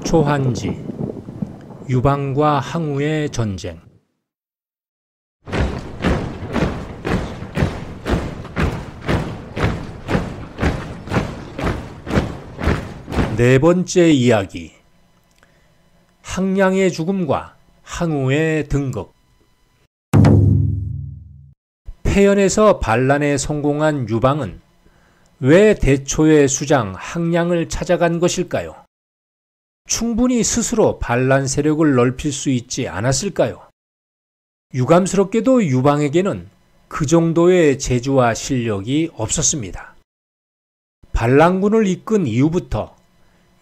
초한지 유방과 항우의 전쟁. 네 번째 이야기. 항량의 죽음과 항우의 등극. 패연에서 반란에 성공한 유방은 왜 대초의 수장 항량을 찾아간 것일까요? 충분히 스스로 반란 세력을 넓힐 수 있지 않았을까요? 유감스럽게도 유방에게는 그 정도의 재주와 실력이 없었습니다. 반란군을 이끈 이후부터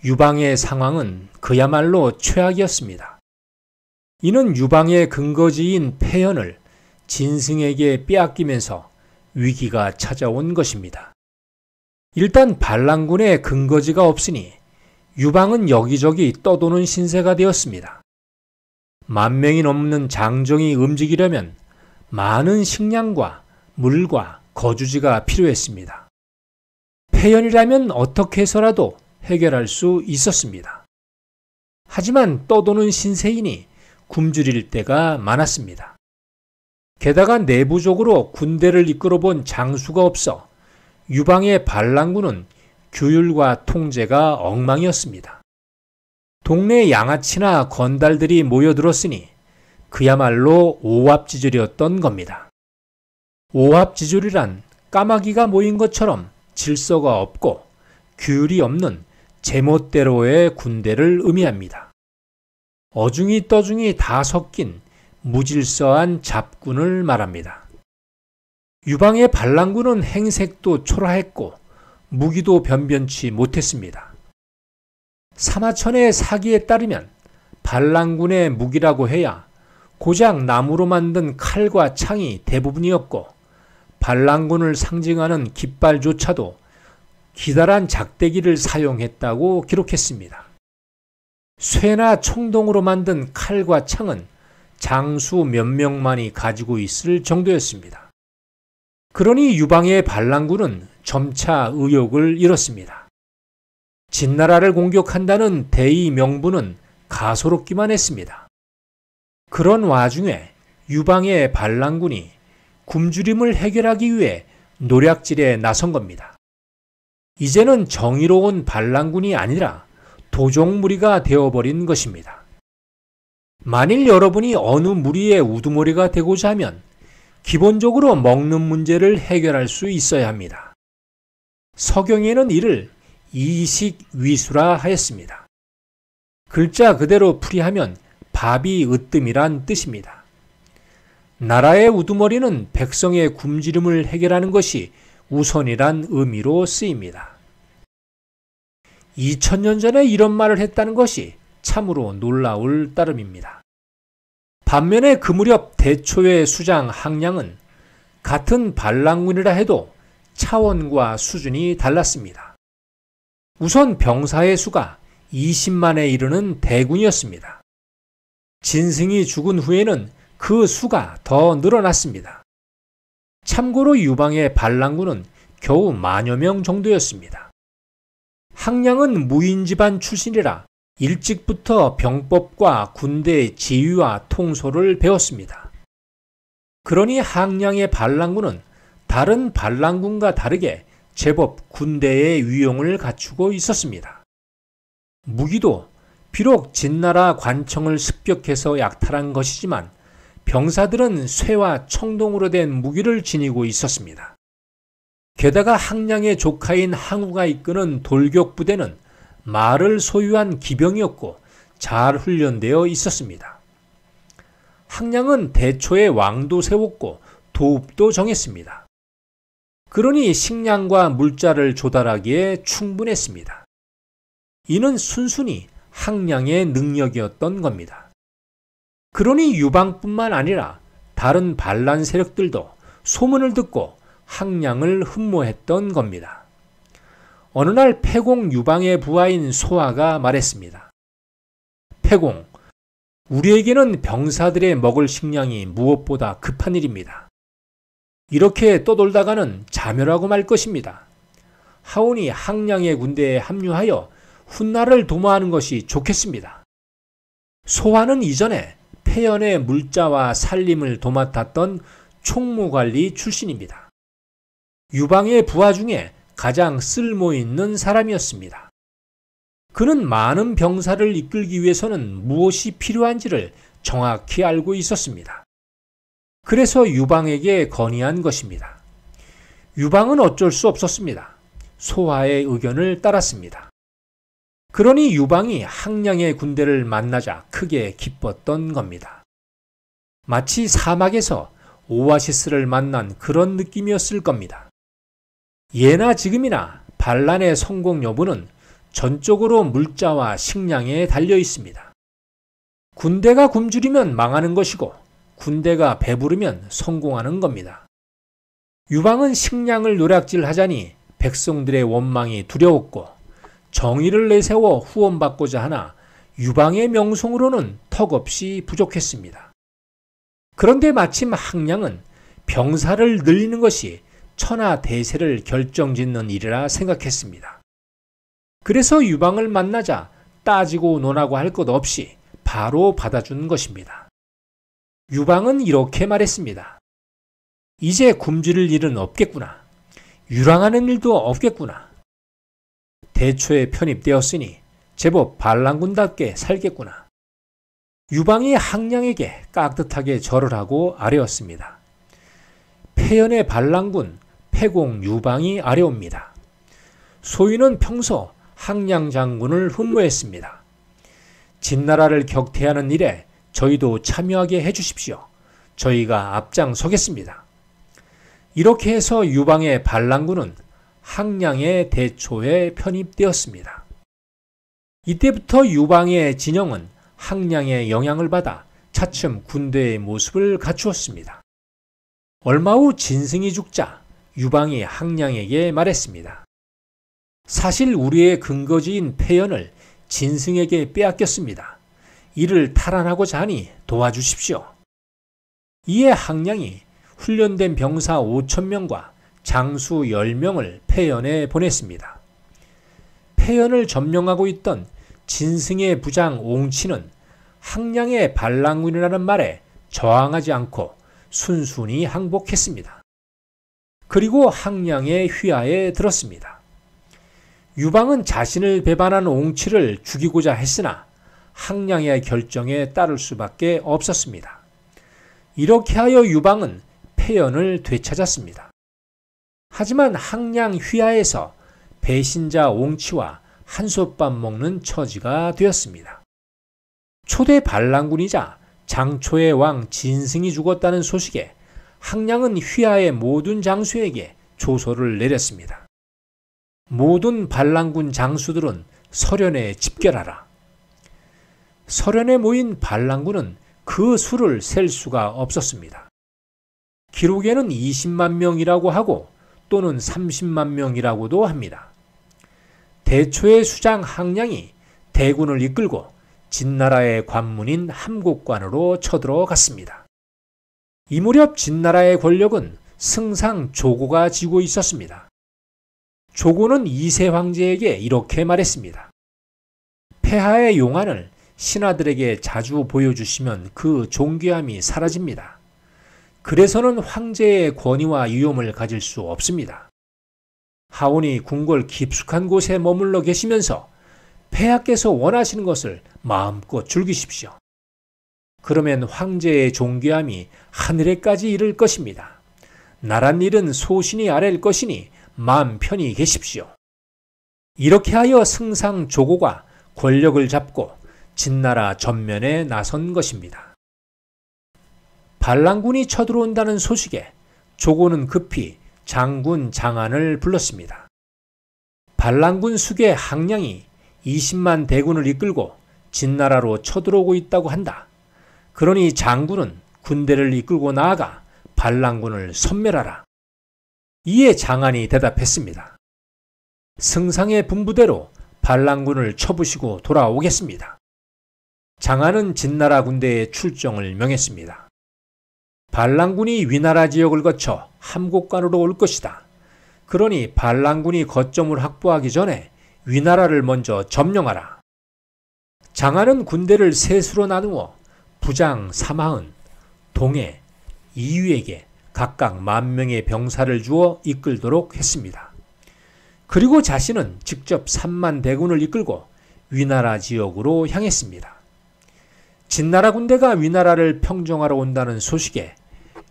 유방의 상황은 그야말로 최악이었습니다. 이는 유방의 근거지인 패연을 진승에게 빼앗기면서 위기가 찾아온 것입니다. 일단 반란군의 근거지가 없으니 유방은 여기저기 떠도는 신세가 되었습니다. 10,000명이 넘는 장정이 움직이려면 많은 식량과 물과 거주지가 필요했습니다. 패연이라면 어떻게 해서라도 해결할 수 있었습니다. 하지만 떠도는 신세이니 굶주릴 때가 많았습니다. 게다가 내부적으로 군대를 이끌어본 장수가 없어 유방의 반란군은 규율과 통제가 엉망이었습니다. 동네 양아치나 건달들이 모여들었으니 그야말로 오합지졸이었던 겁니다. 오합지졸이란 까마귀가 모인 것처럼 질서가 없고 규율이 없는 제멋대로의 군대를 의미합니다. 어중이 떠중이 다 섞인 무질서한 잡군을 말합니다. 유방의 반란군은 행색도 초라했고 무기도 변변치 못했습니다. 사마천의 사기에 따르면 반란군의 무기라고 해야 고작 나무로 만든 칼과 창이 대부분이었고 반란군을 상징하는 깃발조차도 기다란 작대기를 사용했다고 기록했습니다. 쇠나 청동으로 만든 칼과 창은 장수 몇 명만이 가지고 있을 정도였습니다. 그러니 유방의 반란군은 점차 의욕을 잃었습니다. 진나라를 공격한다는 대의 명분은 가소롭기만 했습니다. 그런 와중에 유방의 반란군이 굶주림을 해결하기 위해 노략질에 나선 겁니다. 이제는 정의로운 반란군이 아니라 도적무리가 되어버린 것입니다. 만일 여러분이 어느 무리의 우두머리가 되고자 하면 기본적으로 먹는 문제를 해결할 수 있어야 합니다. 서경에는 이를 이식위수라 하였습니다. 글자 그대로 풀이하면 밥이 으뜸이란 뜻입니다. 나라의 우두머리는 백성의 굶주림을 해결하는 것이 우선이란 의미로 쓰입니다. 2000년 전에 이런 말을 했다는 것이 참으로 놀라울 따름입니다. 반면에 그 무렵 대초의 수장 항량은 같은 반란군이라 해도 차원과 수준이 달랐습니다. 우선 병사의 수가 20만에 이르는 대군이었습니다. 진승이 죽은 후에는 그 수가 더 늘어났습니다. 참고로 유방의 반란군은 겨우 10,000여 명 정도였습니다. 항량은 무인 집안 출신이라 일찍부터 병법과 군대의 지휘와 통솔을 배웠습니다. 그러니 항량의 반란군은 다른 반란군과 다르게 제법 군대의 위용을 갖추고 있었습니다. 무기도 비록 진나라 관청을 습격해서 약탈한 것이지만 병사들은 쇠와 청동으로 된 무기를 지니고 있었습니다. 게다가 항량의 조카인 항우가 이끄는 돌격부대는 말을 소유한 기병이었고 잘 훈련되어 있었습니다. 항량은 대초에 왕도 세웠고 도읍도 정했습니다. 그러니 식량과 물자를 조달하기에 충분했습니다. 이는 순순히 항량의 능력이었던 겁니다. 그러니 유방뿐만 아니라 다른 반란 세력들도 소문을 듣고 항량을 흠모했던 겁니다. 어느 날 패공 유방의 부하인 소아가 말했습니다. 패공, 우리에게는 병사들의 먹을 식량이 무엇보다 급한 일입니다. 이렇게 떠돌다가는 자멸하고 말 것입니다. 하오니 항량의 군대에 합류하여 훗날을 도모하는 것이 좋겠습니다. 소환은 이전에 폐연의 물자와 살림을 도맡았던 총무관리 출신입니다. 유방의 부하 중에 가장 쓸모있는 사람이었습니다. 그는 많은 병사를 이끌기 위해서는 무엇이 필요한지를 정확히 알고 있었습니다. 그래서 유방에게 건의한 것입니다. 유방은 어쩔 수 없었습니다. 소하의 의견을 따랐습니다. 그러니 유방이 항량의 군대를 만나자 크게 기뻤던 겁니다. 마치 사막에서 오아시스를 만난 그런 느낌이었을 겁니다. 예나 지금이나 반란의 성공 여부는 전적으로 물자와 식량에 달려 있습니다. 군대가 굶주리면 망하는 것이고 군대가 배부르면 성공하는 겁니다. 유방은 식량을 노략질하자니 백성들의 원망이 두려웠고 정의를 내세워 후원받고자 하나 유방의 명성으로는 턱없이 부족했습니다. 그런데 마침 항량은 병사를 늘리는 것이 천하 대세를 결정짓는 일이라 생각했습니다. 그래서 유방을 만나자 따지고 논하고 할 것 없이 바로 받아준 것입니다. 유방은 이렇게 말했습니다. 이제 굶주릴 일은 없겠구나. 유랑하는 일도 없겠구나. 대초에 편입되었으니 제법 반란군답게 살겠구나. 유방이 항량에게 깍듯하게 절을 하고 아뢰었습니다. 폐연의 반란군 패공 유방이 아뢰옵니다. 소위는 평소 항량 장군을 흠모했습니다. 진나라를 격퇴하는 일에 저희도 참여하게 해주십시오. 저희가 앞장서겠습니다. 이렇게 해서 유방의 반란군은 항량의 대초에 편입되었습니다. 이때부터 유방의 진영은 항량의 영향을 받아 차츰 군대의 모습을 갖추었습니다. 얼마 후 진승이 죽자 유방이 항량에게 말했습니다. 사실 우리의 근거지인 폐연을 진승에게 빼앗겼습니다. 이를 탈환하고자 하니 도와주십시오. 이에 항량이 훈련된 병사 5,000명과 장수 10명을 폐연에 보냈습니다. 폐연을 점령하고 있던 진승의 부장 옹치는 항량의 반란군이라는 말에 저항하지 않고 순순히 항복했습니다. 그리고 항량의 휘하에 들었습니다. 유방은 자신을 배반한 옹치를 죽이고자 했으나 항량의 결정에 따를 수밖에 없었습니다. 이렇게 하여 유방은 폐연을 되찾았습니다. 하지만 항량 휘하에서 배신자 옹치와 한솥밥 먹는 처지가 되었습니다. 초대 반란군이자 장초의 왕 진승이 죽었다는 소식에 항량은 휘하의 모든 장수에게 조소를 내렸습니다. 모든 반란군 장수들은 설현에 집결하라. 설현에 모인 반란군은 그 수를 셀 수가 없었습니다. 기록에는 20만 명이라고 하고 또는 30만 명이라고도 합니다. 대초의 수장 항량이 대군을 이끌고 진나라의 관문인 함곡관으로 쳐들어갔습니다. 이 무렵 진나라의 권력은 승상 조고가 쥐고 있었습니다. 조고는 2세 황제에게 이렇게 말했습니다. 폐하의 용안을 신하들에게 자주 보여주시면 그 존귀함이 사라집니다. 그래서는 황제의 권위와 위엄을 가질 수 없습니다. 하오니 궁궐 깊숙한 곳에 머물러 계시면서 폐하께서 원하시는 것을 마음껏 즐기십시오. 그러면 황제의 존귀함이 하늘에까지 이를 것입니다. 나란 일은 소신이 아랠 것이니 마음 편히 계십시오. 이렇게 하여 승상 조고가 권력을 잡고 진나라 전면에 나선 것입니다. 반란군이 쳐들어온다는 소식에 조고는 급히 장군 장안을 불렀습니다. 반란군 수계 항량이 20만 대군을 이끌고 진나라로 쳐들어오고 있다고 한다. 그러니 장군은 군대를 이끌고 나아가 반란군을 섬멸하라. 이에 장안이 대답했습니다. 승상의 분부대로 반란군을 쳐부시고 돌아오겠습니다. 장안은 진나라 군대의 출정을 명했습니다. 반란군이 위나라 지역을 거쳐 함곡관으로 올 것이다. 그러니 반란군이 거점을 확보하기 전에 위나라를 먼저 점령하라. 장안은 군대를 셋으로 나누어 부장 사마흔, 동해, 이유에게 각각 10,000명의 병사를 주어 이끌도록 했습니다. 그리고 자신은 직접 3만 대군을 이끌고 위나라 지역으로 향했습니다. 진나라 군대가 위나라를 평정하러 온다는 소식에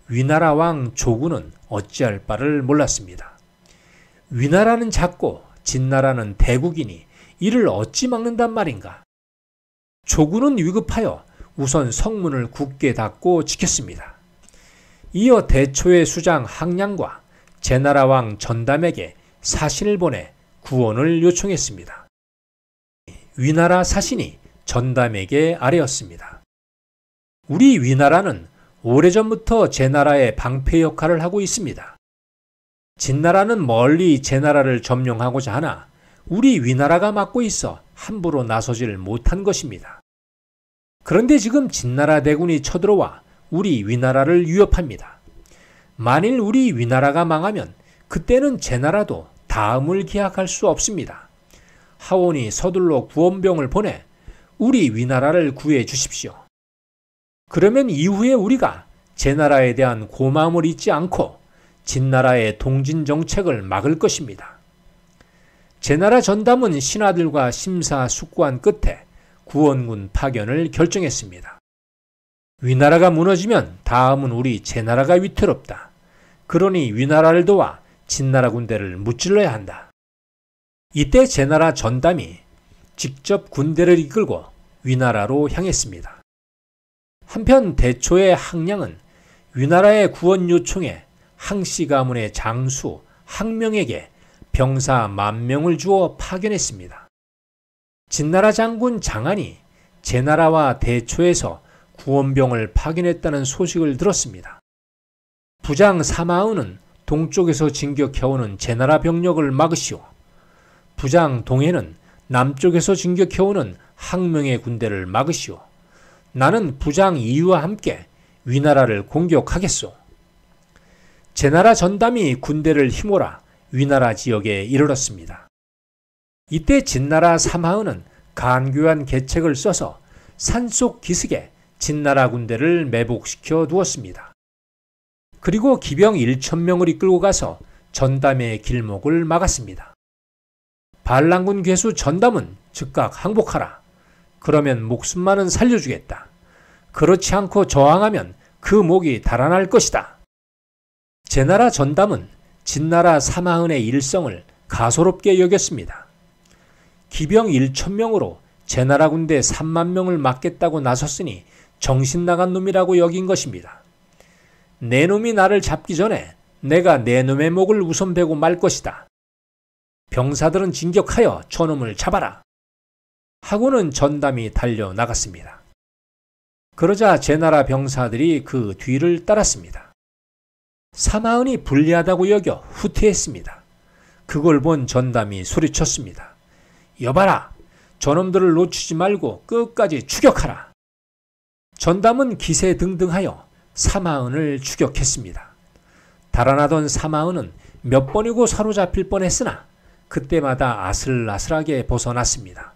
위나라 왕 조군은 어찌할 바를 몰랐습니다. 위나라는 작고 진나라는 대국이니 이를 어찌 막는단 말인가. 조군은 위급하여 우선 성문을 굳게 닫고 지켰습니다. 이어 대초의 수장 항량과 제나라 왕 전담에게 사신을 보내 구원을 요청했습니다. 위나라 사신이 전담에게 아뢰었습니다. 우리 위나라는 오래전부터 제나라의 방패 역할을 하고 있습니다. 진나라는 멀리 제나라를 점령하고자 하나 우리 위나라가 막고 있어 함부로 나서질 못한 것입니다. 그런데 지금 진나라 대군이 쳐들어와 우리 위나라를 위협합니다. 만일 우리 위나라가 망하면 그때는 제나라도 다음을 기약할 수 없습니다. 하온이 서둘러 구원병을 보내 우리 위나라를 구해 주십시오. 그러면 이후에 우리가 제나라에 대한 고마움을 잊지 않고 진나라의 동진 정책을 막을 것입니다. 제나라 전담은 신하들과 심사숙고한 끝에 구원군 파견을 결정했습니다. 위나라가 무너지면 다음은 우리 제나라가 위태롭다. 그러니 위나라를 도와 진나라 군대를 무찔러야 한다. 이때 제나라 전담이 직접 군대를 이끌고 위나라로 향했습니다. 한편 대초의 항량은 위나라의 구원 요청에 항씨 가문의 장수 항명에게 병사 10,000명을 주어 파견했습니다. 진나라 장군 장안이 제나라와 대초에서 구원병을 파견했다는 소식을 들었습니다. 부장 사마은은 동쪽에서 진격해오는 제나라 병력을 막으시오. 부장 동해는 남쪽에서 진격해오는 항명의 군대를 막으시오. 나는 부장 이유와 함께 위나라를 공격하겠소. 제나라 전담이 군대를 힘몰아 위나라 지역에 이르렀습니다. 이때 진나라 사마은은 간교한 계책을 써서 산속 기슭에 진나라 군대를 매복시켜 두었습니다. 그리고 기병 1,000명을 이끌고 가서 전담의 길목을 막았습니다. 반란군 괴수 전담은 즉각 항복하라. 그러면 목숨만은 살려주겠다. 그렇지 않고 저항하면 그 목이 달아날 것이다. 제나라 전담은 진나라 사마은의 일성을 가소롭게 여겼습니다. 기병 1,000명으로 제나라 군대 3만 명을 막겠다고 나섰으니 정신 나간 놈이라고 여긴 것입니다. 내 놈이 나를 잡기 전에 내가 내 놈의 목을 우선 베고 말 것이다. 병사들은 진격하여 저놈을 잡아라. 하고는 전담이 달려 나갔습니다. 그러자 제나라 병사들이 그 뒤를 따랐습니다. 사마은이 불리하다고 여겨 후퇴했습니다. 그걸 본 전담이 소리쳤습니다. 여봐라! 저놈들을 놓치지 말고 끝까지 추격하라. 전담은 기세등등하여 사마은을 추격했습니다. 달아나던 사마은은 몇 번이고 사로잡힐 뻔했으나 그때마다 아슬아슬하게 벗어났습니다.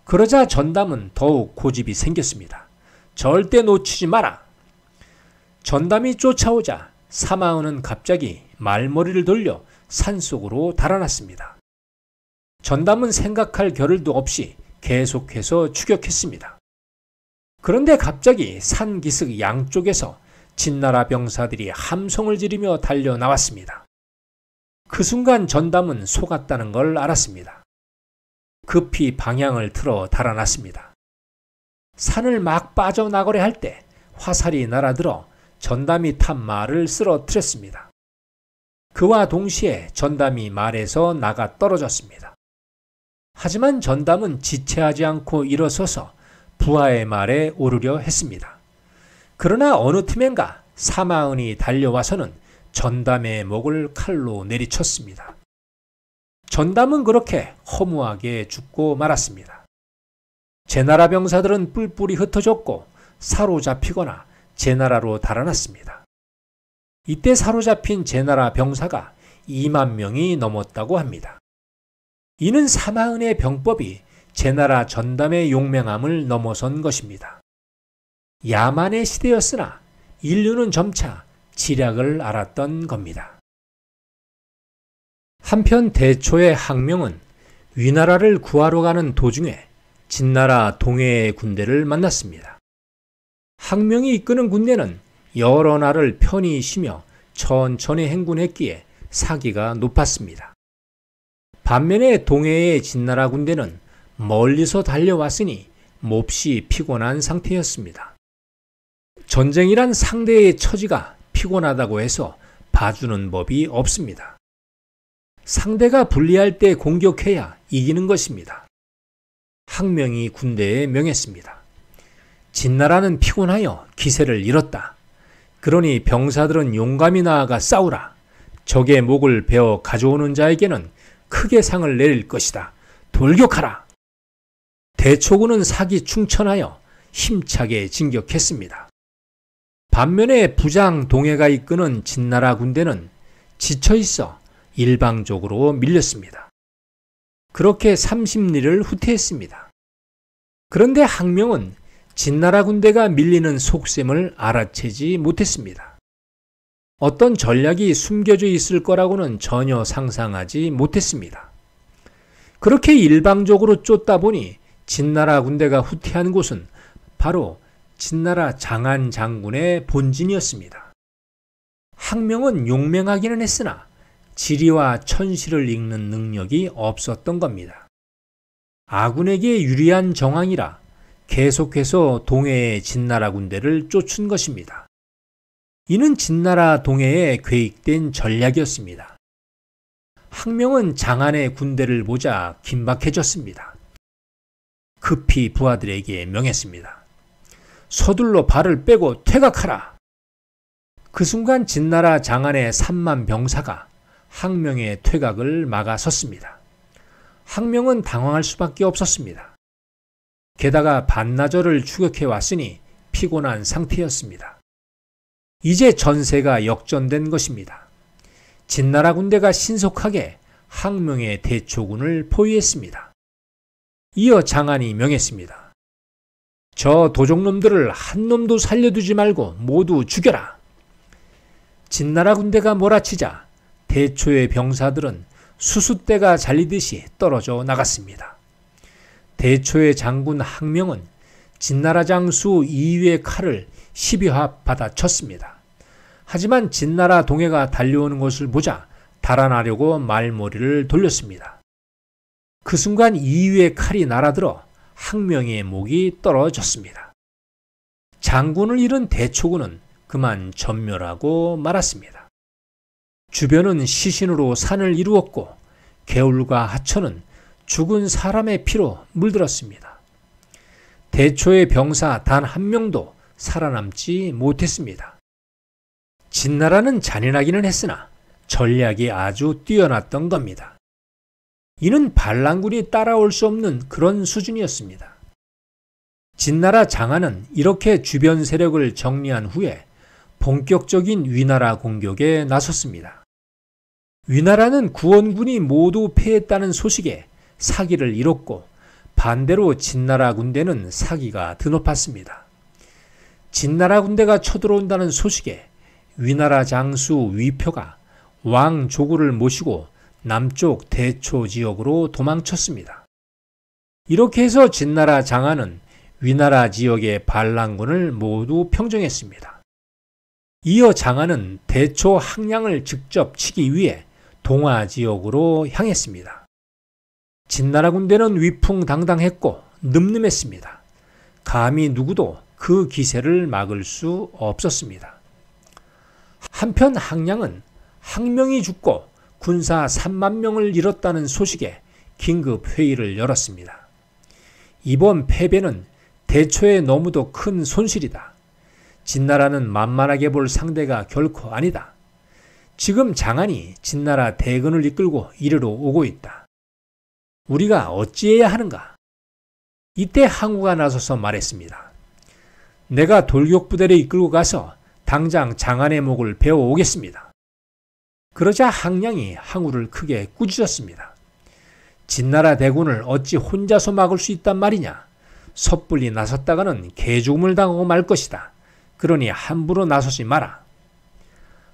그러자 전담은 더욱 고집이 생겼습니다. 절대 놓치지 마라. 전담이 쫓아오자 사마은은 갑자기 말머리를 돌려 산속으로 달아났습니다. 전담은 생각할 겨를도 없이 계속해서 추격했습니다. 그런데 갑자기 산 기슭 양쪽에서 진나라 병사들이 함성을 지르며 달려 나왔습니다. 그 순간 전담은 속았다는 걸 알았습니다. 급히 방향을 틀어 달아났습니다. 산을 막 빠져나가려 할 때 화살이 날아들어 전담이 탄 말을 쓰러뜨렸습니다. 그와 동시에 전담이 말에서 나가 떨어졌습니다. 하지만 전담은 지체하지 않고 일어서서 부하의 말에 오르려 했습니다. 그러나 어느 틈엔가 사마은이 달려와서는 전담의 목을 칼로 내리쳤습니다. 전담은 그렇게 허무하게 죽고 말았습니다. 제나라 병사들은 뿔뿔이 흩어졌고 사로잡히거나 제나라로 달아났습니다. 이때 사로잡힌 제나라 병사가 2만 명이 넘었다고 합니다. 이는 사마은의 병법이 제나라 전담의 용맹함을 넘어선 것입니다. 야만의 시대였으나 인류는 점차 지략을 알았던 겁니다. 한편 대초의 항명은 위나라를 구하러 가는 도중에 진나라 동해의 군대를 만났습니다. 항명이 이끄는 군대는 여러 날을 편히 쉬며 천천히 행군했기에 사기가 높았습니다. 반면에 동해의 진나라 군대는 멀리서 달려왔으니 몹시 피곤한 상태였습니다. 전쟁이란 상대의 처지가 피곤하다고 해서 봐주는 법이 없습니다. 상대가 불리할 때 공격해야 이기는 것입니다. 항명이 군대에 명했습니다. 진나라는 피곤하여 기세를 잃었다. 그러니 병사들은 용감히 나아가 싸우라. 적의 목을 베어 가져오는 자에게는 크게 상을 내릴 것이다. 돌격하라. 대초군은 사기 충천하여 힘차게 진격했습니다. 반면에 부장 동해가 이끄는 진나라 군대는 지쳐있어 일방적으로 밀렸습니다. 그렇게 30리를 후퇴했습니다. 그런데 항명은 진나라 군대가 밀리는 속셈을 알아채지 못했습니다. 어떤 전략이 숨겨져 있을 거라고는 전혀 상상하지 못했습니다. 그렇게 일방적으로 쫓다 보니 진나라 군대가 후퇴한 곳은 바로 진나라 장안 장군의 본진이었습니다. 항명은 용맹하기는 했으나 지리와 천시를 읽는 능력이 없었던 겁니다. 아군에게 유리한 정황이라 계속해서 동해의 진나라 군대를 쫓은 것입니다. 이는 진나라 동해에 계획된 전략이었습니다. 항명은 장안의 군대를 보자 긴박해졌습니다. 급히 부하들에게 명했습니다. 서둘러 발을 빼고 퇴각하라. 그 순간 진나라 장안의 3만 병사가 항명의 퇴각을 막아섰습니다. 항명은 당황할 수밖에 없었습니다. 게다가 반나절을 추격해 왔으니 피곤한 상태였습니다. 이제 전세가 역전된 것입니다. 진나라 군대가 신속하게 항명의 대초군을 포위했습니다. 이어 장안이 명했습니다. 저 도적놈들을 한 놈도 살려두지 말고 모두 죽여라. 진나라 군대가 몰아치자 대초의 병사들은 수숫대가 잘리듯이 떨어져 나갔습니다. 대초의 장군 항명은 진나라 장수 이유의 칼을 12합 받아쳤습니다. 하지만 진나라 동해가 달려오는 것을 보자 달아나려고 말머리를 돌렸습니다. 그 순간 이유의 칼이 날아들어 항명의 목이 떨어졌습니다. 장군을 잃은 대초군은 그만 전멸하고 말았습니다. 주변은 시신으로 산을 이루었고 개울과 하천은 죽은 사람의 피로 물들었습니다. 대초의 병사 단 한 명도 살아남지 못했습니다. 진나라는 잔인하기는 했으나 전략이 아주 뛰어났던 겁니다. 이는 반란군이 따라올 수 없는 그런 수준이었습니다. 진나라 장안은 이렇게 주변 세력을 정리한 후에 본격적인 위나라 공격에 나섰습니다. 위나라는 구원군이 모두 패했다는 소식에 사기를 잃었고 반대로 진나라 군대는 사기가 드높았습니다. 진나라 군대가 쳐들어온다는 소식에 위나라 장수 위표가 왕 조구를 모시고 남쪽 대초 지역으로 도망쳤습니다. 이렇게 해서 진나라 장안은 위나라 지역의 반란군을 모두 평정했습니다. 이어 장안은 대초 항량을 직접 치기 위해 동화 지역으로 향했습니다. 진나라 군대는 위풍당당했고 늠름했습니다. 감히 누구도 그 기세를 막을 수 없었습니다. 한편 항량은 항명이 죽고 군사 3만 명을 잃었다는 소식에 긴급 회의를 열었습니다. 이번 패배는 대초에 너무도 큰 손실이다. 진나라는 만만하게 볼 상대가 결코 아니다. 지금 장안이 진나라 대군을 이끌고 이리로 오고 있다. 우리가 어찌해야 하는가? 이때 항우가 나서서 말했습니다. 내가 돌격부대를 이끌고 가서 당장 장안의 목을 베어 오겠습니다. 그러자 항량이 항우를 크게 꾸짖었습니다. 진나라 대군을 어찌 혼자서 막을 수 있단 말이냐. 섣불리 나섰다가는 개죽음을 당하고 말 것이다. 그러니 함부로 나서지 마라.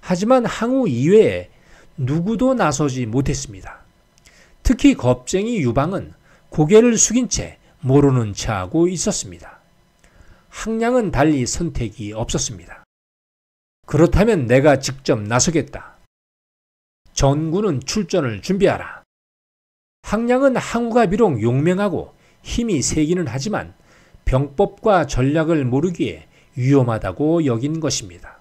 하지만 항우 이외에 누구도 나서지 못했습니다. 특히 겁쟁이 유방은 고개를 숙인 채 모르는 체하고 있었습니다. 항량은 달리 선택이 없었습니다. 그렇다면 내가 직접 나서겠다. 전군은 출전을 준비하라. 항량은 항우가 비록 용맹하고 힘이 세기는 하지만 병법과 전략을 모르기에 위험하다고 여긴 것입니다.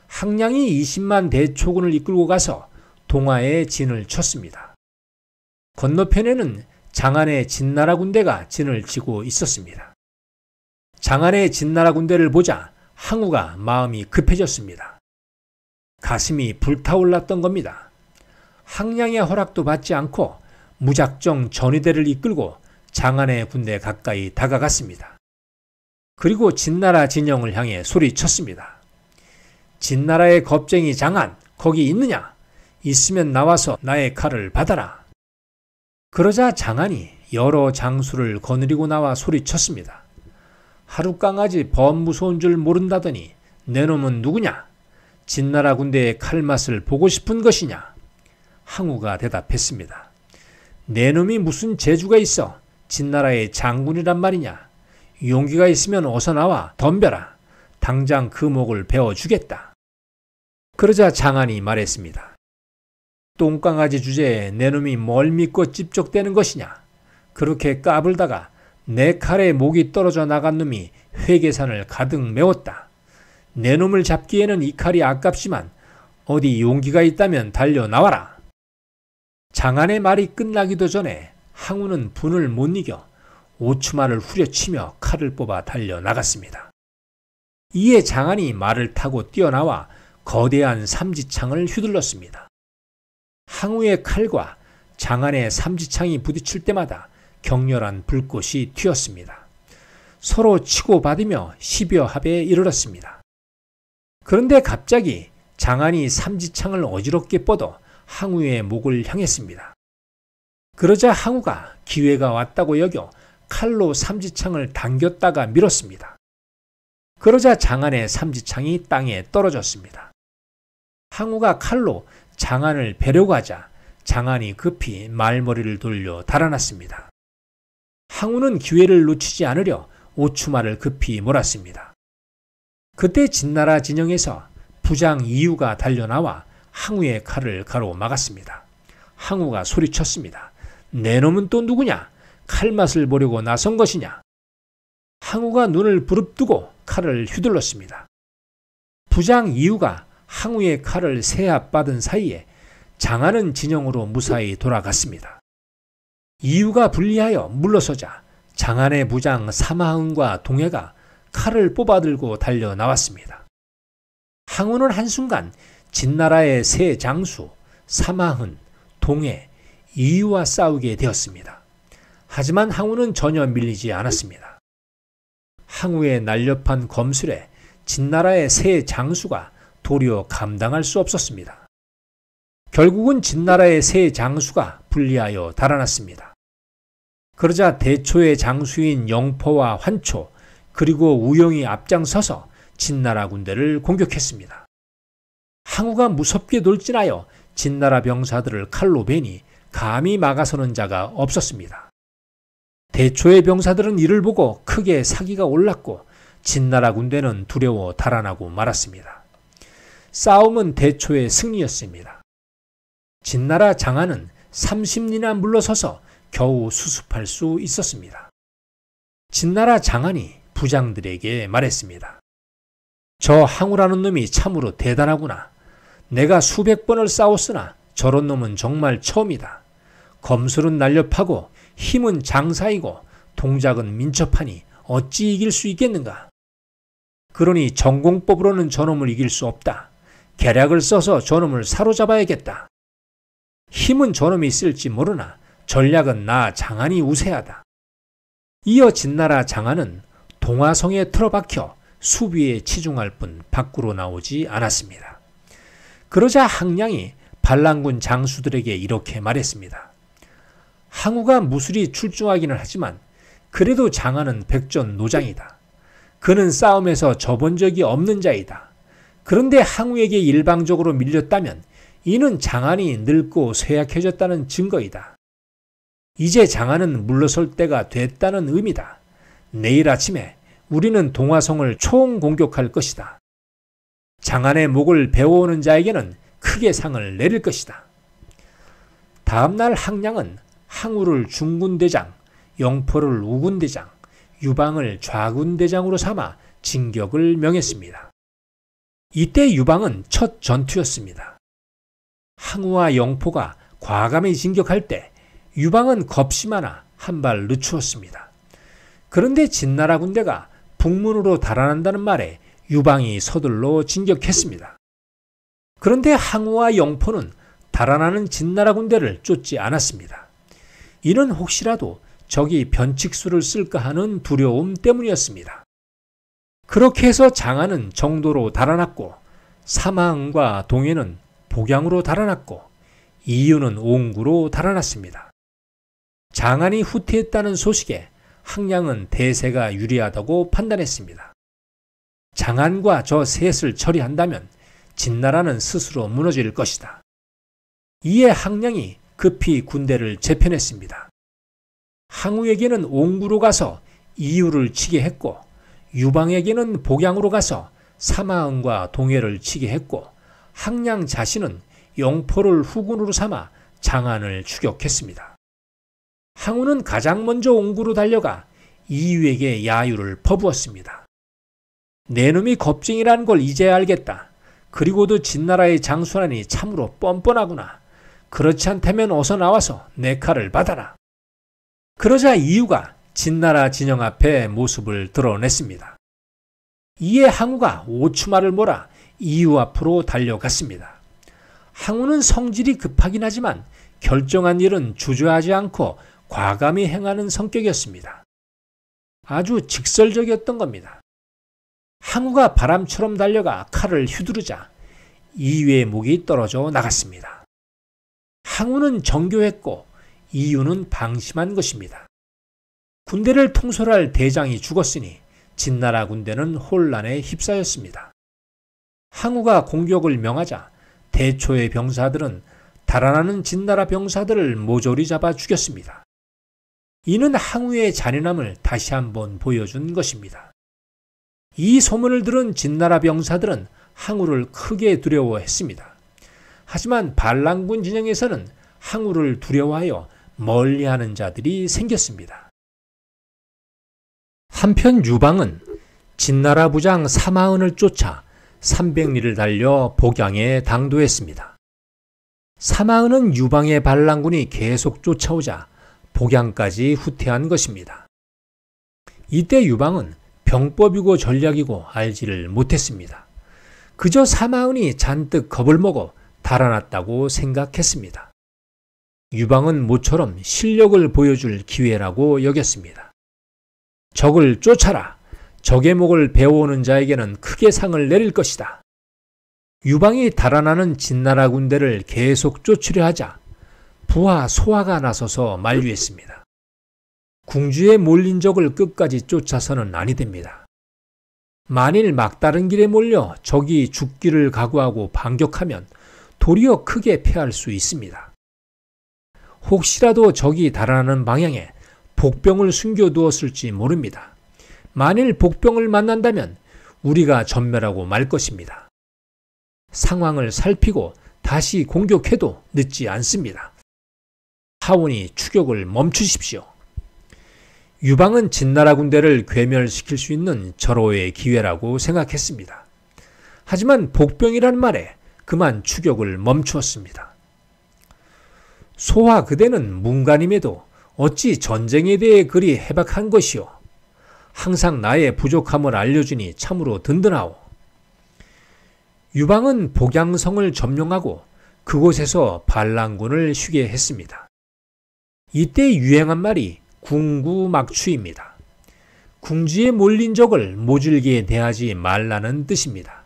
항량이 20만 대초군을 이끌고 가서 동하에 진을 쳤습니다. 건너편에는 장안의 진나라 군대가 진을 치고 있었습니다. 장안의 진나라 군대를 보자 항우가 마음이 급해졌습니다. 가슴이 불타올랐던 겁니다. 항량의 허락도 받지 않고 무작정 전위대를 이끌고 장안의 군대 가까이 다가갔습니다. 그리고 진나라 진영을 향해 소리쳤습니다. 진나라의 겁쟁이 장안, 거기 있느냐? 있으면 나와서 나의 칼을 받아라. 그러자 장안이 여러 장수를 거느리고 나와 소리쳤습니다. 하룻강아지 범무서운 줄 모른다더니 내 놈은 누구냐? 진나라 군대의 칼맛을 보고 싶은 것이냐? 항우가 대답했습니다. 내 놈이 무슨 재주가 있어? 진나라의 장군이란 말이냐? 용기가 있으면 어서 나와 덤벼라. 당장 그 목을 베어주겠다. 그러자 장안이 말했습니다. 똥강아지 주제에 내 놈이 뭘 믿고 찝쩍대는 것이냐? 그렇게 까불다가 내 칼에 목이 떨어져 나간 놈이 회계산을 가득 메웠다. 내 놈을 잡기에는 이 칼이 아깝지만 어디 용기가 있다면 달려 나와라. 장안의 말이 끝나기도 전에 항우는 분을 못 이겨 오추마를 후려치며 칼을 뽑아 달려 나갔습니다. 이에 장안이 말을 타고 뛰어나와 거대한 삼지창을 휘둘렀습니다. 항우의 칼과 장안의 삼지창이 부딪힐 때마다 격렬한 불꽃이 튀었습니다. 서로 치고받으며 10여 합에 이르렀습니다. 그런데 갑자기 장안이 삼지창을 어지럽게 뻗어 항우의 목을 향했습니다. 그러자 항우가 기회가 왔다고 여겨 칼로 삼지창을 당겼다가 밀었습니다. 그러자 장안의 삼지창이 땅에 떨어졌습니다. 항우가 칼로 장안을 베려고 하자 장안이 급히 말머리를 돌려 달아났습니다. 항우는 기회를 놓치지 않으려 오추마를 급히 몰았습니다. 그때 진나라 진영에서 부장 이유가 달려나와 항우의 칼을 가로막았습니다. 항우가 소리쳤습니다. 내 놈은 또 누구냐? 칼맛을 보려고 나선 것이냐? 항우가 눈을 부릅뜨고 칼을 휘둘렀습니다. 부장 이유가 항우의 칼을 세합받은 사이에 장안은 진영으로 무사히 돌아갔습니다. 이유가 불리하여 물러서자 장안의 부장 사마흔과 동해가 칼을 뽑아들고 달려 나왔습니다. 항우는 한순간 진나라의 세 장수 사마흔, 동해, 이유와 싸우게 되었습니다. 하지만 항우는 전혀 밀리지 않았습니다. 항우의 날렵한 검술에 진나라의 세 장수가 도리어 감당할 수 없었습니다. 결국은 진나라의 세 장수가 불리하여 달아났습니다. 그러자 대초의 장수인 영포와 환초 그리고 우영이 앞장서서 진나라 군대를 공격했습니다. 항우가 무섭게 돌진하여 진나라 병사들을 칼로 베니 감히 막아서는 자가 없었습니다. 대초의 병사들은 이를 보고 크게 사기가 올랐고 진나라 군대는 두려워 달아나고 말았습니다. 싸움은 대초의 승리였습니다. 진나라 장안은 30리나 물러서서 겨우 수습할 수 있었습니다. 진나라 장안이 부장들에게 말했습니다. 저 항우라는 놈이 참으로 대단하구나. 내가 수백 번을 싸웠으나 저런 놈은 정말 처음이다. 검술은 날렵하고 힘은 장사이고 동작은 민첩하니 어찌 이길 수 있겠는가? 그러니 전공법으로는 저놈을 이길 수 없다. 계략을 써서 저놈을 사로잡아야겠다. 힘은 저놈이 있을지 모르나 전략은 나 장안이 우세하다. 이어 진나라 장안은 동화성에 틀어박혀 수비에 치중할 뿐 밖으로 나오지 않았습니다. 그러자 항량이 반란군 장수들에게 이렇게 말했습니다. 항우가 무술이 출중하기는 하지만 그래도 장하는 백전노장이다. 그는 싸움에서 져본 적이 없는 자이다. 그런데 항우에게 일방적으로 밀렸다면 이는 장한이 늙고 쇠약해졌다는 증거이다. 이제 장한은 물러설 때가 됐다는 의미다. 내일 아침에 우리는 동화성을 총공격할 것이다. 장한의 목을 베어오는 자에게는 크게 상을 내릴 것이다. 다음날 항량은 항우를 중군대장, 영포를 우군대장, 유방을 좌군대장으로 삼아 진격을 명했습니다. 이때 유방은 첫 전투였습니다. 항우와 영포가 과감히 진격할 때 유방은 겁심하나 한 발 늦추었습니다. 그런데 진나라 군대가 북문으로 달아난다는 말에 유방이 서둘러 진격했습니다. 그런데 항우와 영포는 달아나는 진나라 군대를 쫓지 않았습니다. 이는 혹시라도 적이 변칙수를 쓸까 하는 두려움 때문이었습니다. 그렇게 해서 장안은 정도로 달아났고 사마흥과 동해는 복양으로 달아났고 이유는 옹구로 달아났습니다. 장안이 후퇴했다는 소식에 항량은 대세가 유리하다고 판단했습니다. 장안과 저 셋을 처리한다면 진나라는 스스로 무너질 것이다. 이에 항량이 급히 군대를 재편했습니다. 항우에게는 옹구로 가서 이유를 치게 했고 유방에게는 복양으로 가서 사마흥과 동해를 치게 했고 항량 자신은 영포를 후군으로 삼아 장안을 추격했습니다. 항우는 가장 먼저 옹구로 달려가 이유에게 야유를 퍼부었습니다. 내 놈이 겁쟁이라는 걸 이제야 알겠다. 그리고도 진나라의 장수라니 참으로 뻔뻔하구나. 그렇지 않다면 어서 나와서 내 칼을 받아라. 그러자 이유가 진나라 진영 앞에 모습을 드러냈습니다. 이에 항우가 오추마를 몰아 이유 앞으로 달려갔습니다. 항우는 성질이 급하긴 하지만 결정한 일은 주저하지 않고 과감히 행하는 성격이었습니다. 아주 직설적이었던 겁니다. 항우가 바람처럼 달려가 칼을 휘두르자 이유의 목이 떨어져 나갔습니다. 항우는 정교했고 이유는 방심한 것입니다. 군대를 통솔할 대장이 죽었으니 진나라 군대는 혼란에 휩싸였습니다. 항우가 공격을 명하자 대초의 병사들은 달아나는 진나라 병사들을 모조리 잡아 죽였습니다. 이는 항우의 잔인함을 다시 한번 보여준 것입니다. 이 소문을 들은 진나라 병사들은 항우를 크게 두려워했습니다. 하지만 반란군 진영에서는 항우를 두려워하여 멀리하는 자들이 생겼습니다. 한편 유방은 진나라 부장 사마흔을 쫓아 300리를 달려 복양에 당도했습니다. 사마흔은 유방의 반란군이 계속 쫓아오자 복양까지 후퇴한 것입니다. 이때 유방은 병법이고 전략이고 알지를 못했습니다. 그저 사마흔이 잔뜩 겁을 먹어 달아났다고 생각했습니다. 유방은 모처럼 실력을 보여줄 기회라고 여겼습니다. 적을 쫓아라. 적의 목을 베어오는 자에게는 크게 상을 내릴 것이다. 유방이 달아나는 진나라 군대를 계속 쫓으려 하자 부하 소하가 나서서 만류했습니다. 궁주에 몰린 적을 끝까지 쫓아서는 아니 됩니다. 만일 막다른 길에 몰려 적이 죽기를 각오하고 반격하면 도리어 크게 패할 수 있습니다. 혹시라도 적이 달아나는 방향에 복병을 숨겨두었을지 모릅니다. 만일 복병을 만난다면 우리가 전멸하고 말 것입니다. 상황을 살피고 다시 공격해도 늦지 않습니다. 하오니 추격을 멈추십시오. 유방은 진나라 군대를 괴멸시킬 수 있는 절호의 기회라고 생각했습니다. 하지만 복병이란 말에 그만 추격을 멈추었습니다. 소하 그대는 문간임에도 어찌 전쟁에 대해 그리 해박한 것이오. 항상 나의 부족함을 알려주니 참으로 든든하오. 유방은 복양성을 점령하고 그곳에서 반란군을 쉬게 했습니다. 이때 유행한 말이 궁구막추입니다. 궁지에 몰린 적을 모질게 대하지 말라는 뜻입니다.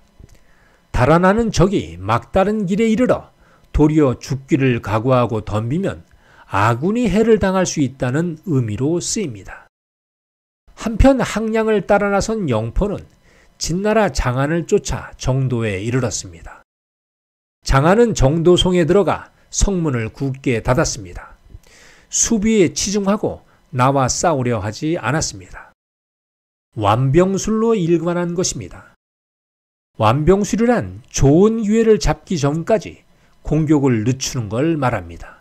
달아나는 적이 막다른 길에 이르러 도리어 죽기를 각오하고 덤비면 아군이 해를 당할 수 있다는 의미로 쓰입니다. 한편 항량을 따라 나선 영포는 진나라 장안을 쫓아 정도에 이르렀습니다. 장안은 정도송에 들어가 성문을 굳게 닫았습니다. 수비에 치중하고 나와 싸우려 하지 않았습니다. 완병술로 일관한 것입니다. 완병술이란 좋은 기회를 잡기 전까지 공격을 늦추는 걸 말합니다.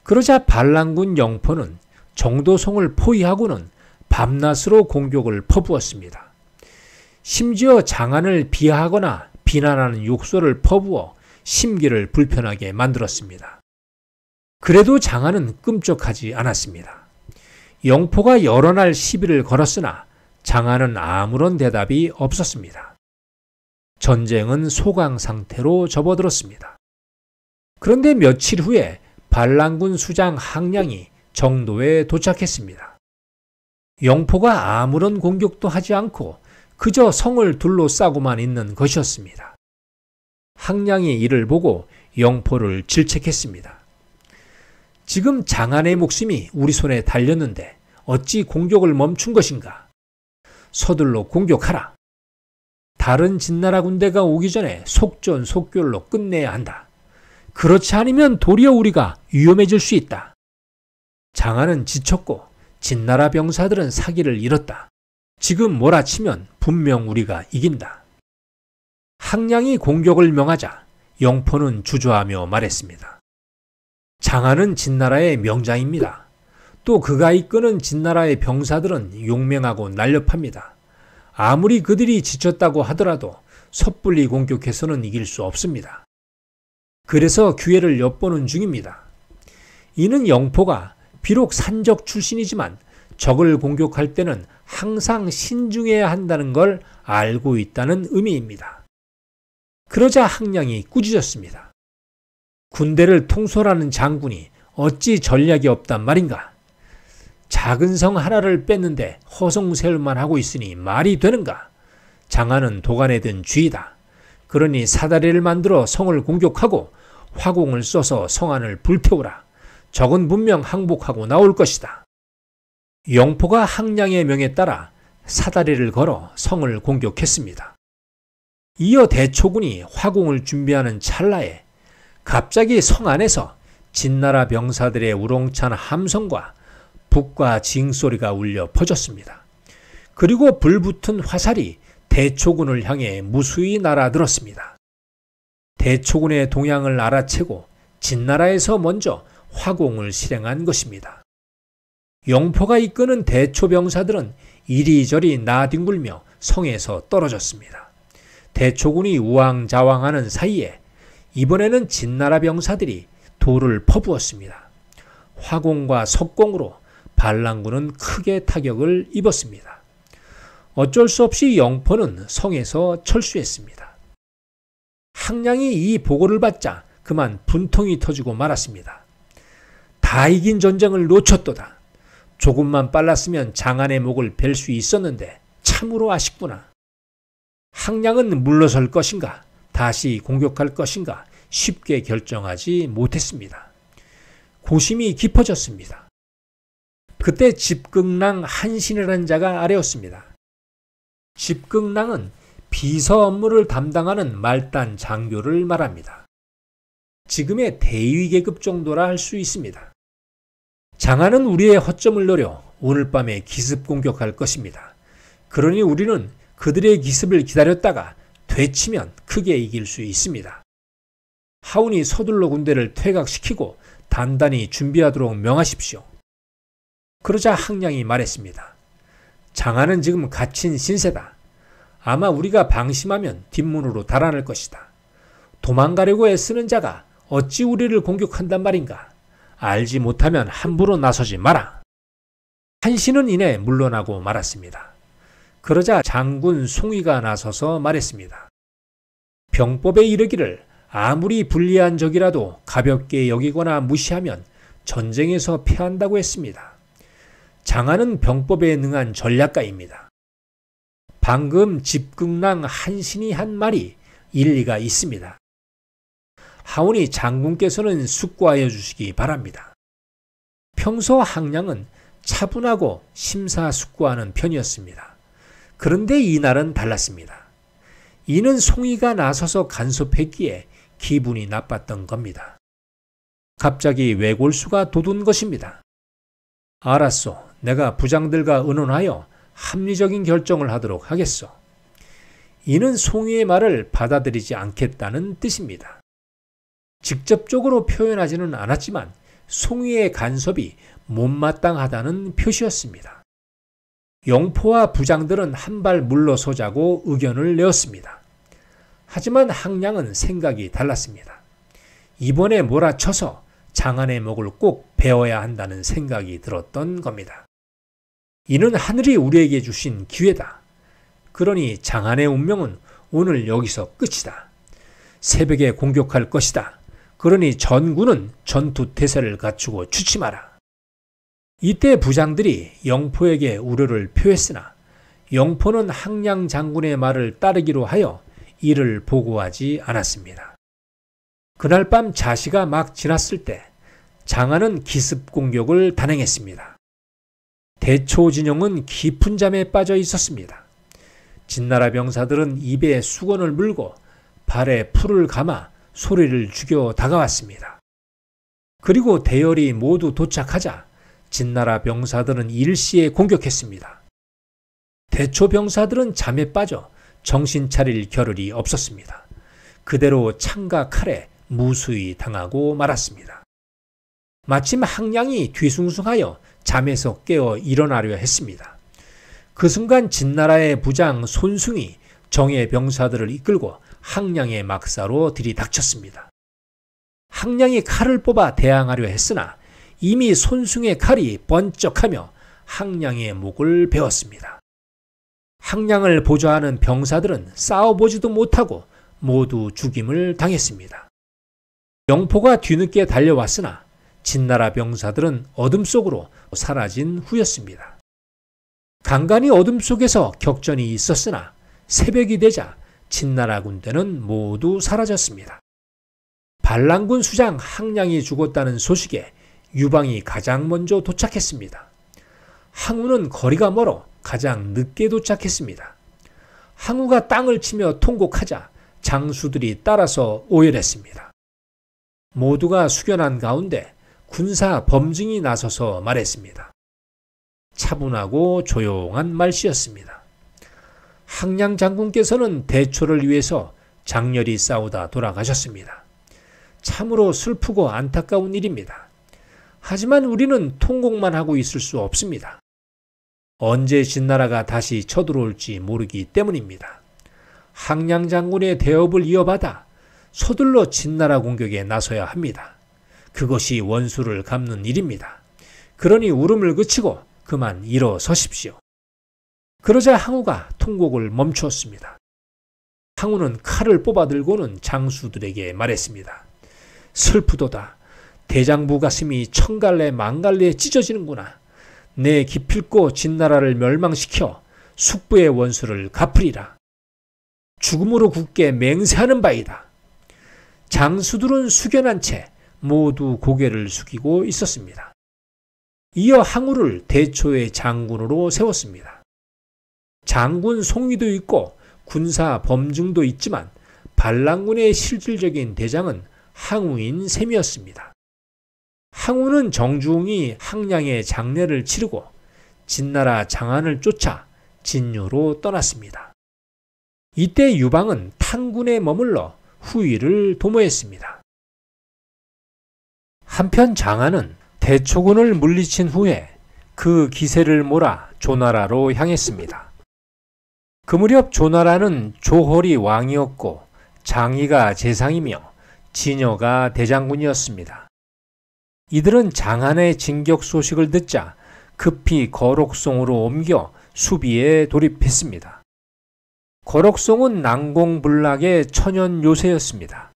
그러자 반란군 영포는 정도송을 포위하고는 밤낮으로 공격을 퍼부었습니다. 심지어 장안을 비하하거나 비난하는 욕설을 퍼부어 심기를 불편하게 만들었습니다. 그래도 장안은 끔찍하지 않았습니다. 영포가 여러 날 시비를 걸었으나 장안은 아무런 대답이 없었습니다. 전쟁은 소강 상태로 접어들었습니다. 그런데 며칠 후에 반란군 수장 항량이 정도에 도착했습니다. 영포가 아무런 공격도 하지 않고 그저 성을 둘러싸고만 있는 것이었습니다. 항량이 이를 보고 영포를 질책했습니다. 지금 장안의 목숨이 우리 손에 달렸는데 어찌 공격을 멈춘 것인가? 서둘러 공격하라. 다른 진나라 군대가 오기 전에 속전속결로 끝내야 한다. 그렇지 않으면 도리어 우리가 위험해질 수 있다. 장안은 지쳤고 진나라 병사들은 사기를 잃었다. 지금 몰아치면 분명 우리가 이긴다. 항량이 공격을 명하자 영포는 주저하며 말했습니다. 장안은 진나라의 명장입니다. 또 그가 이끄는 진나라의 병사들은 용맹하고 날렵합니다. 아무리 그들이 지쳤다고 하더라도 섣불리 공격해서는 이길 수 없습니다. 그래서 기회를 엿보는 중입니다. 이는 영포가 비록 산적 출신이지만 적을 공격할 때는 항상 신중해야 한다는 걸 알고 있다는 의미입니다. 그러자 항량이 꾸짖었습니다. 군대를 통솔하는 장군이 어찌 전략이 없단 말인가? 작은 성 하나를 뺐는데 허송세월만 하고 있으니 말이 되는가? 장안은 도간에 든 쥐이다. 그러니 사다리를 만들어 성을 공격하고 화공을 써서 성 안을 불태우라. 적은 분명 항복하고 나올 것이다. 영포가 항량의 명에 따라 사다리를 걸어 성을 공격했습니다. 이어 대초군이 화공을 준비하는 찰나에 갑자기 성 안에서 진나라 병사들의 우렁찬 함성과 북과 징소리가 울려 퍼졌습니다. 그리고 불붙은 화살이 대초군을 향해 무수히 날아들었습니다. 대초군의 동향을 알아채고 진나라에서 먼저 화공을 실행한 것입니다. 영포가 이끄는 대초병사들은 이리저리 나뒹굴며 성에서 떨어졌습니다. 대초군이 우왕좌왕하는 사이에 이번에는 진나라 병사들이 돌을 퍼부었습니다. 화공과 석공으로 반란군은 크게 타격을 입었습니다. 어쩔 수 없이 영포는 성에서 철수했습니다. 항량이 이 보고를 받자 그만 분통이 터지고 말았습니다. 다 이긴 전쟁을 놓쳤도다. 조금만 빨랐으면 장안의 목을 벨 수 있었는데 참으로 아쉽구나. 항량은 물러설 것인가 다시 공격할 것인가 쉽게 결정하지 못했습니다. 고심이 깊어졌습니다. 그때 집극랑 한신이라는 자가 아뢰었습니다. 집극랑은 비서 업무를 담당하는 말단 장교를 말합니다. 지금의 대위 계급 정도라 할 수 있습니다. 장안은 우리의 허점을 노려 오늘 밤에 기습 공격할 것입니다. 그러니 우리는 그들의 기습을 기다렸다가 되치면 크게 이길 수 있습니다. 하운이 서둘러 군대를 퇴각시키고 단단히 준비하도록 명하십시오. 그러자 항량이 말했습니다. 장안은 지금 갇힌 신세다. 아마 우리가 방심하면 뒷문으로 달아날 것이다. 도망가려고 애쓰는 자가 어찌 우리를 공격한단 말인가? 알지 못하면 함부로 나서지 마라. 한신은 이내 물러나고 말았습니다. 그러자 장군 송위가 나서서 말했습니다. 병법에 이르기를 아무리 불리한 적이라도 가볍게 여기거나 무시하면 전쟁에서 패한다고 했습니다. 장안은 병법에 능한 전략가입니다. 방금 집극랑 한신이 한 말이 일리가 있습니다. 하오니 장군께서는 숙고하여 주시기 바랍니다. 평소 항량은 차분하고 심사숙고하는 편이었습니다. 그런데 이날은 달랐습니다. 이는 송이가 나서서 간섭했기에 기분이 나빴던 겁니다. 갑자기 외골수가 돋은 것입니다. 알았소. 내가 부장들과 의논하여 합리적인 결정을 하도록 하겠소. 이는 송이의 말을 받아들이지 않겠다는 뜻입니다. 직접적으로 표현하지는 않았지만 송이의 간섭이 못마땅하다는 표시였습니다. 영포와 부장들은 한 발 물러서자고 의견을 내었습니다. 하지만 항량은 생각이 달랐습니다. 이번에 몰아쳐서 장안의 목을 꼭 베어야 한다는 생각이 들었던 겁니다. 이는 하늘이 우리에게 주신 기회다. 그러니 장안의 운명은 오늘 여기서 끝이다. 새벽에 공격할 것이다. 그러니 전군은 전투 태세를 갖추고 추침하라. 이때 부장들이 영포에게 우려를 표했으나 영포는 항량 장군의 말을 따르기로 하여 이를 보고하지 않았습니다. 그날 밤 자시가 막 지났을 때 장안은 기습 공격을 단행했습니다. 대초 진영은 깊은 잠에 빠져 있었습니다. 진나라 병사들은 입에 수건을 물고 발에 풀을 감아 소리를 죽여 다가왔습니다. 그리고 대열이 모두 도착하자 진나라 병사들은 일시에 공격했습니다. 대초 병사들은 잠에 빠져 정신 차릴 겨를이 없었습니다. 그대로 창과 칼에 무수히 당하고 말았습니다. 마침 항량이 뒤숭숭하여 잠에서 깨어 일어나려 했습니다. 그 순간 진나라의 부장 손숭이 정예 병사들을 이끌고 항량의 막사로 들이닥쳤습니다. 항량이 칼을 뽑아 대항하려 했으나 이미 손숭의 칼이 번쩍하며 항량의 목을 베었습니다. 항량을 보좌하는 병사들은 싸워보지도 못하고 모두 죽임을 당했습니다. 영포가 뒤늦게 달려왔으나 진나라 병사들은 어둠 속으로 사라진 후였습니다. 간간히 어둠 속에서 격전이 있었으나 새벽이 되자 진나라 군대는 모두 사라졌습니다. 반란군 수장 항량이 죽었다는 소식에 유방이 가장 먼저 도착했습니다. 항우는 거리가 멀어 가장 늦게 도착했습니다. 항우가 땅을 치며 통곡하자 장수들이 따라서 오열했습니다. 모두가 숙연한 가운데 군사 범증이 나서서 말했습니다. 차분하고 조용한 말씨였습니다. 항량 장군께서는 대초를 위해서 장렬히 싸우다 돌아가셨습니다. 참으로 슬프고 안타까운 일입니다. 하지만 우리는 통곡만 하고 있을 수 없습니다. 언제 진나라가 다시 쳐들어올지 모르기 때문입니다. 항량 장군의 대업을 이어받아 서둘러 진나라 공격에 나서야 합니다. 그것이 원수를 갚는 일입니다. 그러니 울음을 그치고 그만 일어서십시오. 그러자 항우가 통곡을 멈추었습니다. 항우는 칼을 뽑아들고는 장수들에게 말했습니다. 슬프도다. 대장부 가슴이 천갈래 만갈래 찢어지는구나. 내 기필코 진나라를 멸망시켜 숙부의 원수를 갚으리라. 죽음으로 굳게 맹세하는 바이다. 장수들은 숙연한 채 모두 고개를 숙이고 있었습니다. 이어 항우를 대초의 장군으로 세웠습니다. 장군 송위도 있고 군사 범증도 있지만 반란군의 실질적인 대장은 항우인 셈이었습니다. 항우는 정중히 항량의 장례를 치르고 진나라 장안을 쫓아 진유로 떠났습니다. 이때 유방은 탕군에 머물러 후위를 도모했습니다. 한편 장안은 대초군을 물리친 후에 그 기세를 몰아 조나라로 향했습니다. 그 무렵 조나라는 조홀이 왕이었고 장이가 제상이며 진여가 대장군이었습니다. 이들은 장안의 진격 소식을 듣자 급히 거록송으로 옮겨 수비에 돌입했습니다. 거록송은 난공불락의 천연 요새였습니다.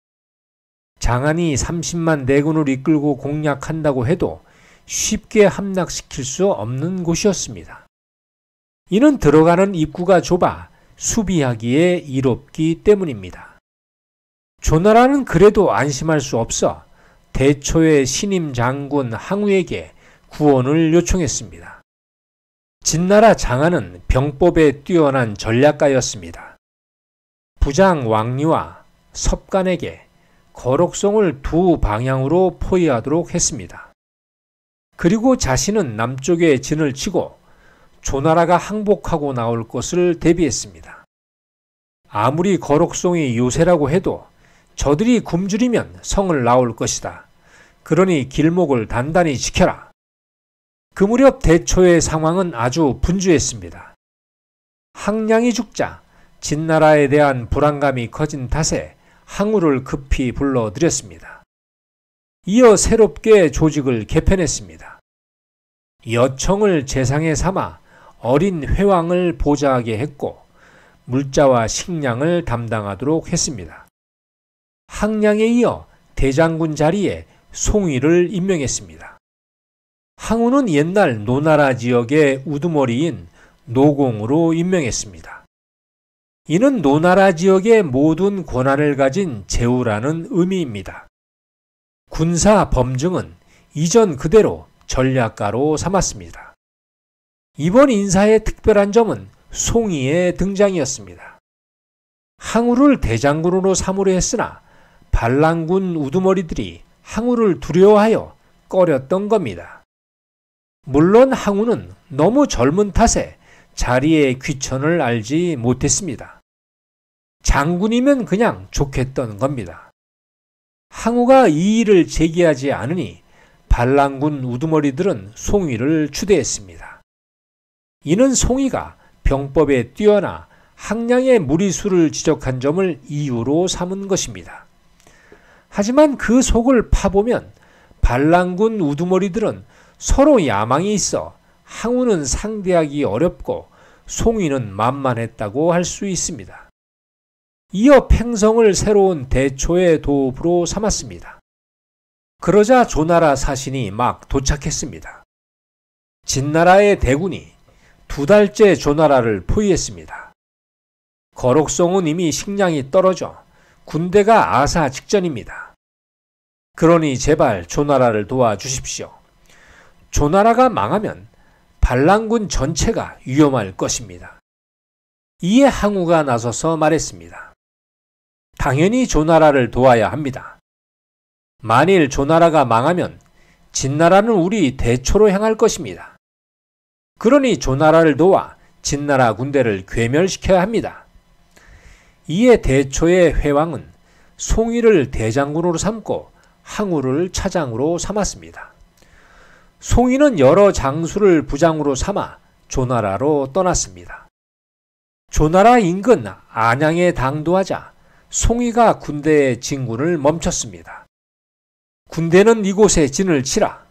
장안이 30만 내군을 이끌고 공략한다고 해도 쉽게 함락시킬 수 없는 곳이었습니다. 이는 들어가는 입구가 좁아 수비하기에 이롭기 때문입니다. 조나라는 그래도 안심할 수 없어 대초의 신임 장군 항우에게 구원을 요청했습니다. 진나라 장하는 병법에 뛰어난 전략가였습니다. 부장 왕리와 섭간에게 거록송을 두 방향으로 포위하도록 했습니다. 그리고 자신은 남쪽에 진을 치고 조나라가 항복하고 나올 것을 대비했습니다. 아무리 거록송이 요새라고 해도 저들이 굶주리면 성을 나올 것이다. 그러니 길목을 단단히 지켜라. 그 무렵 대초의 상황은 아주 분주했습니다. 항량이 죽자 진나라에 대한 불안감이 커진 탓에 항우를 급히 불러들였습니다. 이어 새롭게 조직을 개편했습니다. 여청을 재상에 삼아 어린 회왕을 보좌하게 했고 물자와 식량을 담당하도록 했습니다. 항량에 이어 대장군 자리에 송위를 임명했습니다. 항우는 옛날 노나라 지역의 우두머리인 노공으로 임명했습니다. 이는 노나라 지역의 모든 권한을 가진 제후라는 의미입니다. 군사 범증은 이전 그대로 전략가로 삼았습니다. 이번 인사의 특별한 점은 송이의 등장이었습니다. 항우를 대장군으로 삼으려 했으나 반란군 우두머리들이 항우를 두려워하여 꺼렸던 겁니다. 물론 항우는 너무 젊은 탓에 자리의 귀천을 알지 못했습니다. 장군이면 그냥 좋겠던 겁니다. 항우가 이의를 제기하지 않으니 반란군 우두머리들은 송이를 추대했습니다. 이는 송이가 병법에 뛰어나 항량의 무리수를 지적한 점을 이유로 삼은 것입니다. 하지만 그 속을 파보면 반란군 우두머리들은 서로 야망이 있어 항우는 상대하기 어렵고 송이는 만만했다고 할 수 있습니다. 이어 팽성을 새로운 대초의 도읍으로 삼았습니다. 그러자 조나라 사신이 막 도착했습니다. 진나라의 대군이 2달째 조나라를 포위했습니다. 거록송은 이미 식량이 떨어져 군대가 아사 직전입니다. 그러니 제발 조나라를 도와주십시오. 조나라가 망하면 반란군 전체가 위험할 것입니다. 이에 항우가 나서서 말했습니다. 당연히 조나라를 도와야 합니다. 만일 조나라가 망하면 진나라는 우리 대초로 향할 것입니다. 그러니 조나라를 도와 진나라 군대를 괴멸시켜야 합니다. 이에 대초의 회왕은 송이를 대장군으로 삼고 항우를 차장으로 삼았습니다. 송이는 여러 장수를 부장으로 삼아 조나라로 떠났습니다. 조나라 인근 안양에 당도하자 송이가 군대의 진군을 멈췄습니다. 군대는 이곳에 진을 치라.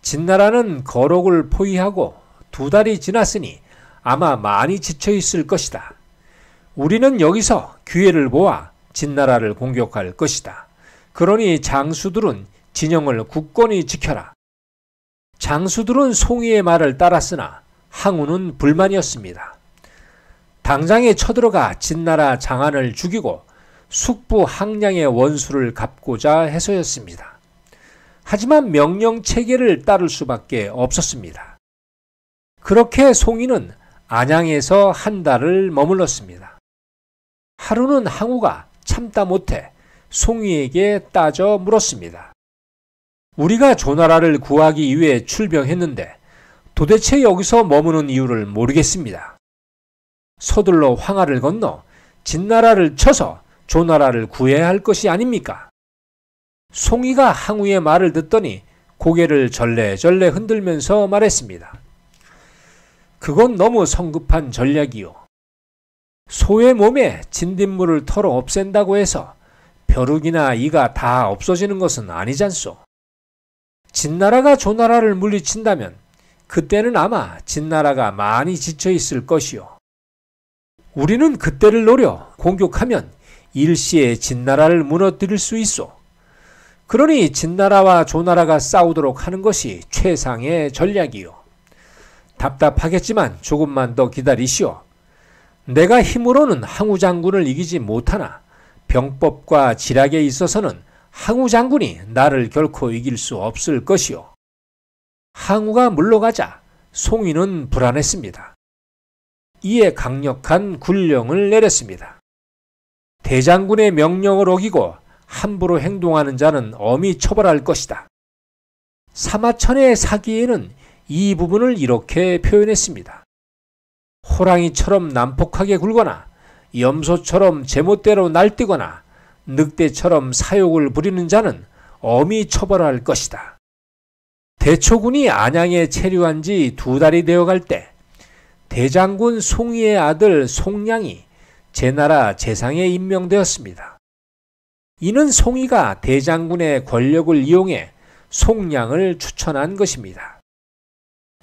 진나라는 거록을 포위하고 2달이 지났으니 아마 많이 지쳐 있을 것이다. 우리는 여기서 기회를 보아 진나라를 공격할 것이다. 그러니 장수들은 진영을 굳건히 지켜라. 장수들은 송이의 말을 따랐으나 항우는 불만이었습니다. 당장에 쳐들어가 진나라 장안을 죽이고 숙부 항량의 원수를 갚고자 해서였습니다. 하지만 명령 체계를 따를 수밖에 없었습니다. 그렇게 송이는 안양에서 한 달을 머물렀습니다. 하루는 항우가 참다 못해 송이에게 따져 물었습니다. 우리가 조나라를 구하기 위해 출병했는데 도대체 여기서 머무는 이유를 모르겠습니다. 서둘러 황하를 건너 진나라를 쳐서 조나라를 구해야 할 것이 아닙니까? 송이가 항우의 말을 듣더니 고개를 절레절레 흔들면서 말했습니다. 그건 너무 성급한 전략이요. 소의 몸에 진딧물을 털어 없앤다고 해서 벼룩이나 이가 다 없어지는 것은 아니잖소. 진나라가 조나라를 물리친다면 그때는 아마 진나라가 많이 지쳐 있을 것이요. 우리는 그때를 노려 공격하면 일시에 진나라를 무너뜨릴 수 있소. 그러니 진나라와 조나라가 싸우도록 하는 것이 최상의 전략이요. 답답하겠지만 조금만 더 기다리시오. 내가 힘으로는 항우 장군을 이기지 못하나 병법과 지략에 있어서는 항우 장군이 나를 결코 이길 수 없을 것이요. 항우가 물러가자 송이는 불안했습니다. 이에 강력한 군령을 내렸습니다. 대장군의 명령을 어기고 함부로 행동하는 자는 엄히 처벌할 것이다. 사마천의 사기에는 이 부분을 이렇게 표현했습니다. 호랑이처럼 난폭하게 굴거나 염소처럼 제멋대로 날뛰거나 늑대처럼 사욕을 부리는 자는 엄히 처벌할 것이다. 대초군이 안양에 체류한 지 2달이 되어갈 때 대장군 송이의 아들 송량이 제나라 재상에 임명되었습니다. 이는 송이가 대장군의 권력을 이용해 송량을 추천한 것입니다.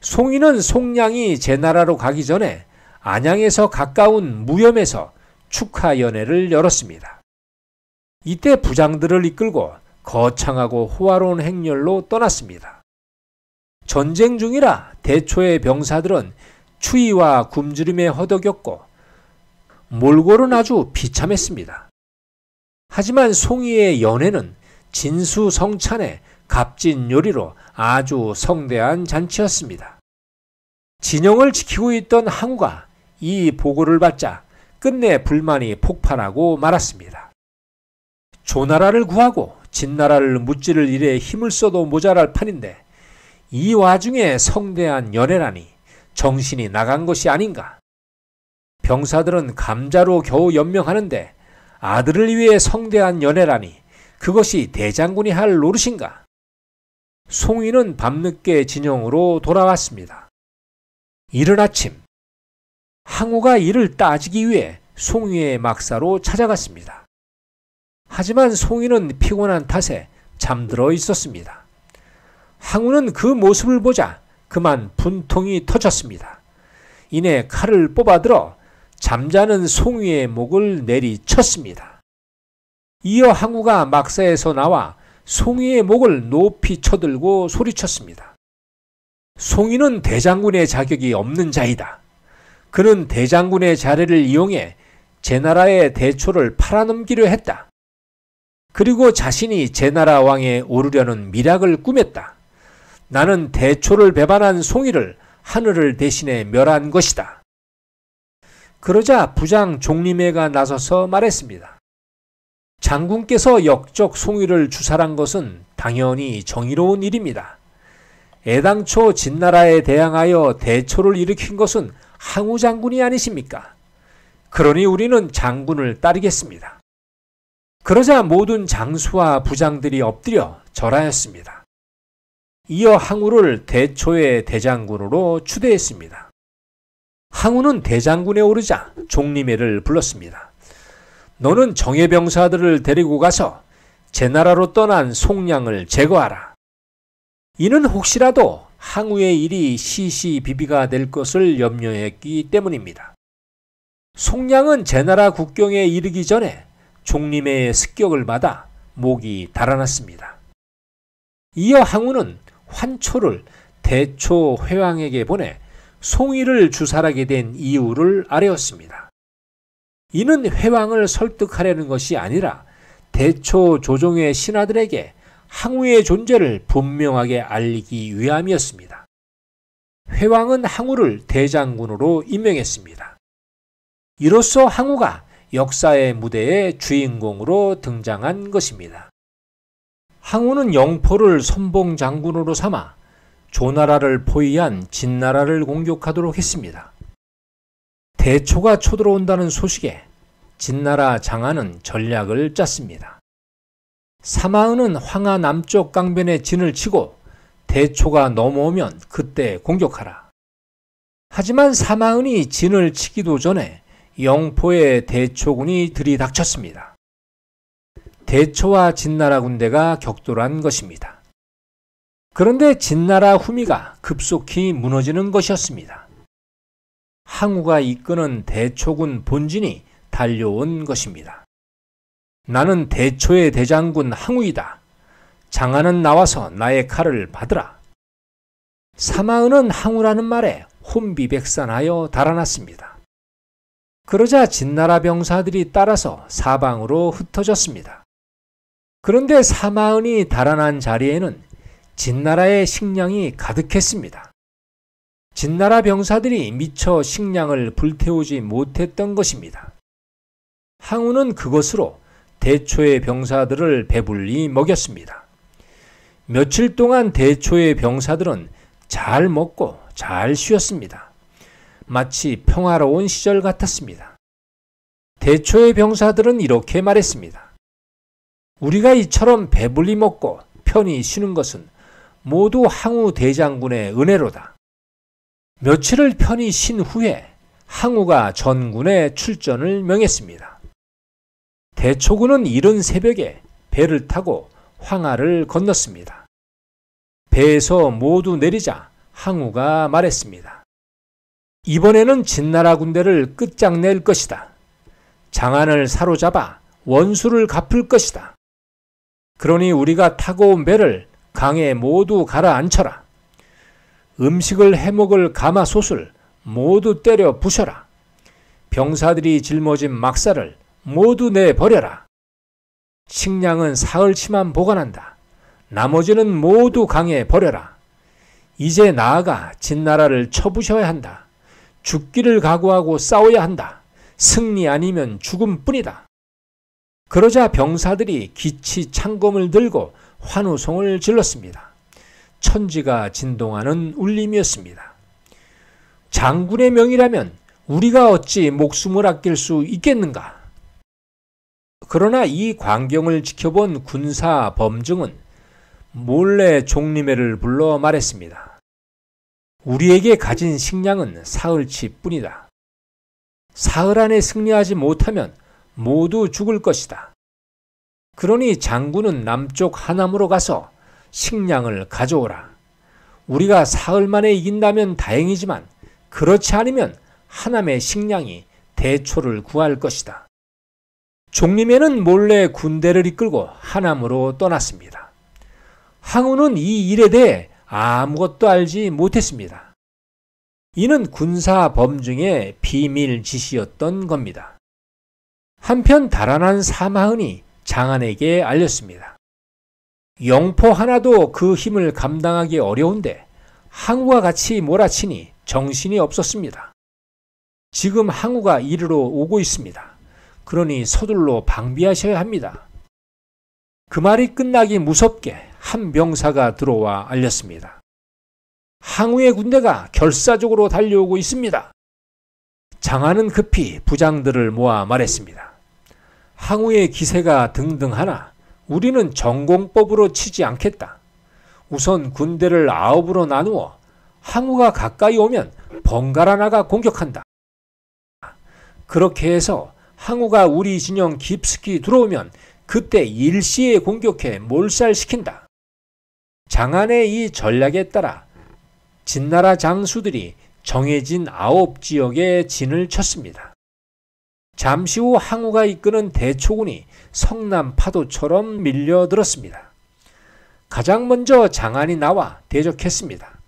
송이는 송량이 제나라로 가기 전에 안양에서 가까운 무염에서 축하 연회를 열었습니다. 이때 부장들을 이끌고 거창하고 호화로운 행렬로 떠났습니다. 전쟁 중이라 대초의 병사들은 추위와 굶주림에 허덕였고 몰골은 아주 비참했습니다. 하지만 송이의 연회는 진수성찬의 값진 요리로 아주 성대한 잔치였습니다. 진영을 지키고 있던 항우가 이 보고를 받자 끝내 불만이 폭발하고 말았습니다. 조나라를 구하고 진나라를 무찌를 일에 힘을 써도 모자랄 판인데 이 와중에 성대한 연회라니 정신이 나간 것이 아닌가. 병사들은 감자로 겨우 연명하는데 아들을 위해 성대한 연회라니 그것이 대장군이 할 노릇인가. 송이는 밤늦게 진영으로 돌아왔습니다. 이른 아침 항우가 이를 따지기 위해 송이의 막사로 찾아갔습니다. 하지만 송이는 피곤한 탓에 잠들어 있었습니다. 항우는 그 모습을 보자 그만 분통이 터졌습니다. 이내 칼을 뽑아들어 잠자는 송이의 목을 내리쳤습니다. 이어 항우가 막사에서 나와 송이의 목을 높이 쳐들고 소리쳤습니다. 송이는 대장군의 자격이 없는 자이다. 그는 대장군의 자리를 이용해 제나라의 대초를 팔아넘기려 했다. 그리고 자신이 제나라 왕에 오르려는 미략을 꾸몄다. 나는 대초를 배반한 송이를 하늘을 대신해 멸한 것이다. 그러자 부장 종리매가 나서서 말했습니다. 장군께서 역적 송이를 주살한 것은 당연히 정의로운 일입니다. 애당초 진나라에 대항하여 대초를 일으킨 것은 항우 장군이 아니십니까? 그러니 우리는 장군을 따르겠습니다. 그러자 모든 장수와 부장들이 엎드려 절하였습니다. 이어 항우를 대초의 대장군으로 추대했습니다. 항우는 대장군에 오르자 종리매를 불렀습니다. 너는 정예병사들을 데리고 가서 제나라로 떠난 송량을 제거하라. 이는 혹시라도 항우의 일이 시시비비가 될 것을 염려했기 때문입니다. 송량은 제나라 국경에 이르기 전에 종리매의 습격을 받아 목이 달아났습니다. 이어 항우는 환초를 대초 회왕에게 보내 송이를 주살하게 된 이유를 아뢰었습니다. 이는 회왕을 설득하려는 것이 아니라 대초 조종의 신하들에게 항우의 존재를 분명하게 알리기 위함이었습니다. 회왕은 항우를 대장군으로 임명했습니다. 이로써 항우가 역사의 무대의 주인공으로 등장한 것입니다. 항우는 영포를 선봉 장군으로 삼아 조나라를 포위한 진나라를 공격하도록 했습니다. 대초가 쳐들어온다는 소식에 진나라 장하는 전략을 짰습니다. 사마은은 황하 남쪽 강변에 진을 치고 대초가 넘어오면 그때 공격하라. 하지만 사마은이 진을 치기도 전에 영포의 대초군이 들이닥쳤습니다. 대초와 진나라 군대가 격돌한 것입니다. 그런데 진나라 후미가 급속히 무너지는 것이었습니다. 항우가 이끄는 대초군 본진이 달려온 것입니다. 나는 대초의 대장군 항우이다. 장하는 나와서 나의 칼을 받으라. 사마은은 항우라는 말에 혼비백산하여 달아났습니다. 그러자 진나라 병사들이 따라서 사방으로 흩어졌습니다. 그런데 사마은이 달아난 자리에는 진나라의 식량이 가득했습니다. 진나라 병사들이 미처 식량을 불태우지 못했던 것입니다. 항우는 그것으로 대초의 병사들을 배불리 먹였습니다. 며칠 동안 대초의 병사들은 잘 먹고 잘 쉬었습니다. 마치 평화로운 시절 같았습니다. 대초의 병사들은 이렇게 말했습니다. 우리가 이처럼 배불리 먹고 편히 쉬는 것은 모두 항우 대장군의 은혜로다. 며칠을 편히 쉰 후에 항우가 전군에 출전을 명했습니다. 대초군은 이른 새벽에 배를 타고 황하를 건넜습니다. 배에서 모두 내리자 항우가 말했습니다. 이번에는 진나라 군대를 끝장낼 것이다. 장안을 사로잡아 원수를 갚을 것이다. 그러니 우리가 타고 온 배를 강에 모두 가라앉혀라. 음식을 해먹을 가마솥을 모두 때려 부셔라. 병사들이 짊어진 막사를 모두 내버려라. 식량은 사흘치만 보관한다. 나머지는 모두 강에 버려라. 이제 나아가 진나라를 쳐부셔야 한다. 죽기를 각오하고 싸워야 한다. 승리 아니면 죽음뿐이다. 그러자 병사들이 기치 창검을 들고 환호성을 질렀습니다. 천지가 진동하는 울림이었습니다. 장군의 명이라면 우리가 어찌 목숨을 아낄 수 있겠는가? 그러나 이 광경을 지켜본 군사 범증은 몰래 종리매를 불러 말했습니다. 우리에게 가진 식량은 사흘치 뿐이다. 사흘 안에 승리하지 못하면 모두 죽을 것이다. 그러니 장군은 남쪽 하남으로 가서 식량을 가져오라. 우리가 사흘 만에 이긴다면 다행이지만 그렇지 않으면 하남의 식량이 대초를 구할 것이다. 종리매는 몰래 군대를 이끌고 하남으로 떠났습니다. 항우는 이 일에 대해 아무것도 알지 못했습니다. 이는 군사 범증의 비밀 지시였던 겁니다. 한편 달아난 사마흔이 장안에게 알렸습니다. 영포 하나도 그 힘을 감당하기 어려운데 항우가 같이 몰아치니 정신이 없었습니다. 지금 항우가 이리로 오고 있습니다. 그러니 서둘러 방비하셔야 합니다. 그 말이 끝나기 무섭게 한 병사가 들어와 알렸습니다. 항우의 군대가 결사적으로 달려오고 있습니다. 장안은 급히 부장들을 모아 말했습니다. 항우의 기세가 등등하나 우리는 전공법으로 치지 않겠다. 우선 군대를 9으로 나누어 항우가 가까이 오면 번갈아 나가 공격한다. 그렇게 해서 항우가 우리 진영 깊숙이 들어오면 그때 일시에 공격해 몰살시킨다. 장안의 이 전략에 따라 진나라 장수들이 정해진 9지역에 진을 쳤습니다. 잠시 후 항우가 이끄는 대초군이 성남 파도처럼 밀려들었습니다. 가장 먼저 장안이 나와 대적했습니다.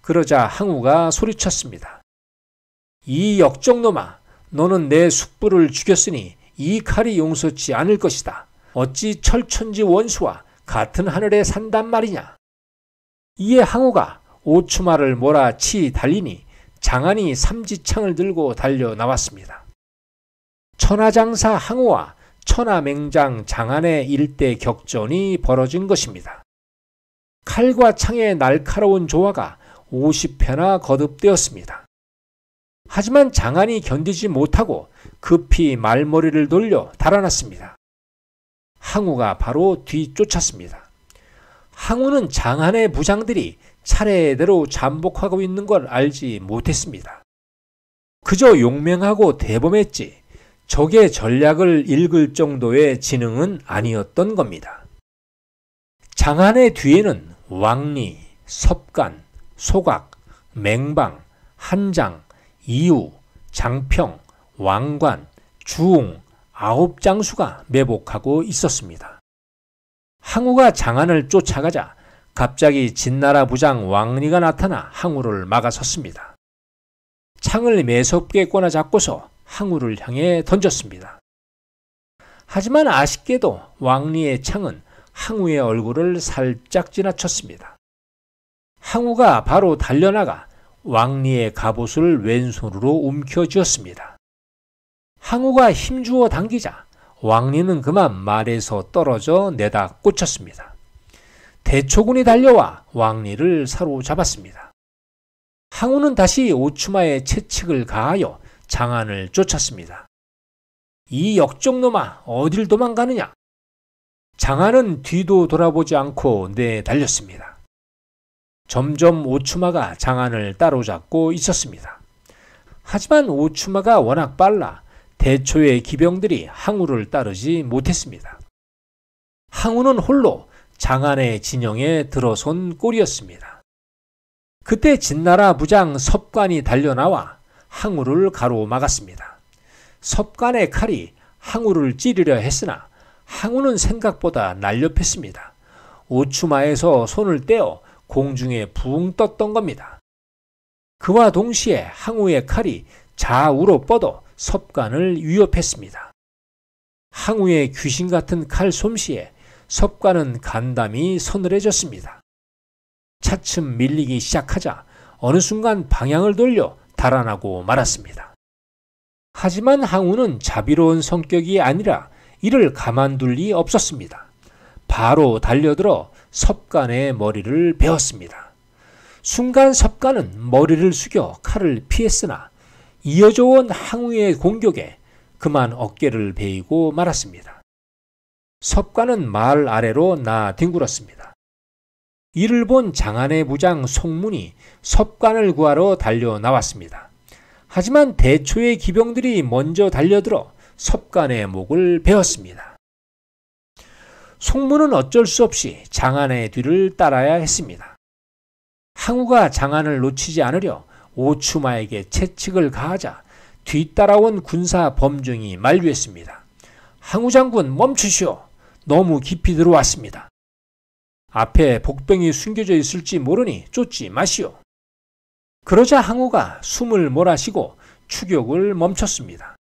그러자 항우가 소리쳤습니다. 이 역적놈아, 너는 내 숙부를 죽였으니 이 칼이 용서치 않을 것이다. 어찌 철천지 원수와 같은 하늘에 산단 말이냐. 이에 항우가 오추마를 몰아치 달리니 장안이 삼지창을 들고 달려 나왔습니다. 천하장사 항우와 천하맹장 장안의 일대 격전이 벌어진 것입니다. 칼과 창의 날카로운 조화가 50회나 거듭되었습니다. 하지만 장안이 견디지 못하고 급히 말머리를 돌려 달아났습니다. 항우가 바로 뒤쫓았습니다. 항우는 장안의 부장들이 차례대로 잠복하고 있는 걸 알지 못했습니다. 그저 용맹하고 대범했지 적의 전략을 읽을 정도의 지능은 아니었던 겁니다. 장안의 뒤에는 왕리, 섭간, 소각, 맹방, 한장, 이우, 장평, 왕관, 주웅 9장수가 매복하고 있었습니다. 항우가 장안을 쫓아가자 갑자기 진나라 부장 왕리가 나타나 항우를 막아섰습니다. 창을 매섭게 꺼내잡고서 항우를 향해 던졌습니다. 하지만 아쉽게도 왕리의 창은 항우의 얼굴을 살짝 지나쳤습니다. 항우가 바로 달려나가 왕리의 갑옷을 왼손으로 움켜쥐었습니다. 항우가 힘주어 당기자 왕리는 그만 말에서 떨어져 내다 꽂혔습니다. 대초군이 달려와 왕리를 사로잡았습니다. 항우는 다시 오추마의 채찍을 가하여 장안을 쫓았습니다. 이 역적놈아, 어딜 도망가느냐? 장안은 뒤도 돌아보지 않고 내달렸습니다. 점점 오추마가 장안을 따로잡고 있었습니다. 하지만 오추마가 워낙 빨라 대초의 기병들이 항우를 따르지 못했습니다. 항우는 홀로 장안의 진영에 들어선 꼴이었습니다. 그때 진나라 부장 섭관이 달려나와 항우를 가로막았습니다. 섭관의 칼이 항우를 찌르려 했으나 항우는 생각보다 날렵했습니다. 오추마에서 손을 떼어 공중에 붕 떴던 겁니다. 그와 동시에 항우의 칼이 좌우로 뻗어 섭관을 위협했습니다. 항우의 귀신 같은 칼 솜씨에 섭관은 간담이 서늘해졌습니다. 차츰 밀리기 시작하자 어느 순간 방향을 돌려 달아나고 말았습니다. 하지만 항우는 자비로운 성격이 아니라 이를 가만둘 리 없었습니다. 바로 달려들어 섭관의 머리를 베었습니다. 순간 섭관은 머리를 숙여 칼을 피했으나 이어져 온 항우의 공격에 그만 어깨를 베이고 말았습니다. 섭관은 말 아래로 나뒹굴었습니다. 이를 본 장안의 부장 송문이 섭관을 구하러 달려 나왔습니다. 하지만 대초의 기병들이 먼저 달려들어 섭관의 목을 베었습니다. 송문은 어쩔 수 없이 장안의 뒤를 따라야 했습니다. 항우가 장안을 놓치지 않으려 오추마에게 채찍을 가하자 뒤따라온 군사 범중이 만류했습니다. 항우 장군 멈추시오. 너무 깊이 들어왔습니다. 앞에 복병이 숨겨져 있을지 모르니 쫓지 마시오. 그러자 항우가 숨을 몰아쉬고 추격을 멈췄습니다.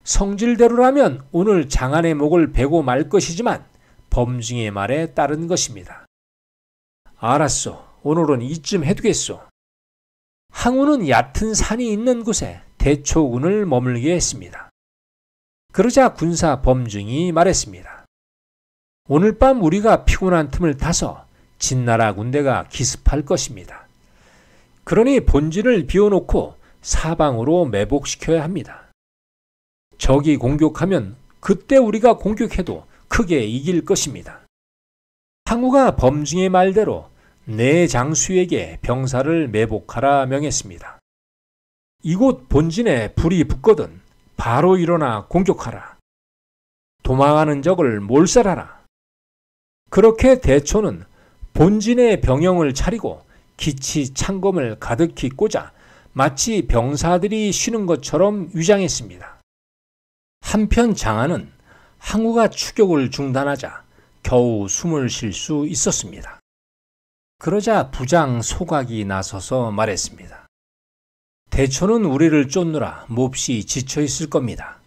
성질대로라면 오늘 장안의 목을 베고 말 것이지만 범중의 말에 따른 것입니다. 알았소. 오늘은 이쯤 해두겠소. 항우는 얕은 산이 있는 곳에 대초군을 머물게 했습니다. 그러자 군사 범중이 말했습니다. 오늘 밤 우리가 피곤한 틈을 타서 진나라 군대가 기습할 것입니다. 그러니 본진을 비워놓고 사방으로 매복시켜야 합니다. 적이 공격하면 그때 우리가 공격해도 크게 이길 것입니다. 항우가 범중의 말대로 내 장수에게 병사를 매복하라 명했습니다. 이곳 본진에 불이 붙거든 바로 일어나 공격하라. 도망하는 적을 몰살하라. 그렇게 대초는 본진의 병영을 차리고 기치 창검을 가득히 꽂아 마치 병사들이 쉬는 것처럼 위장했습니다. 한편 장안은 항우가 추격을 중단하자 겨우 숨을 쉴 수 있었습니다. 그러자 부장 소각이 나서서 말했습니다. 대초는 우리를 쫓느라 몹시 지쳐 있을 겁니다.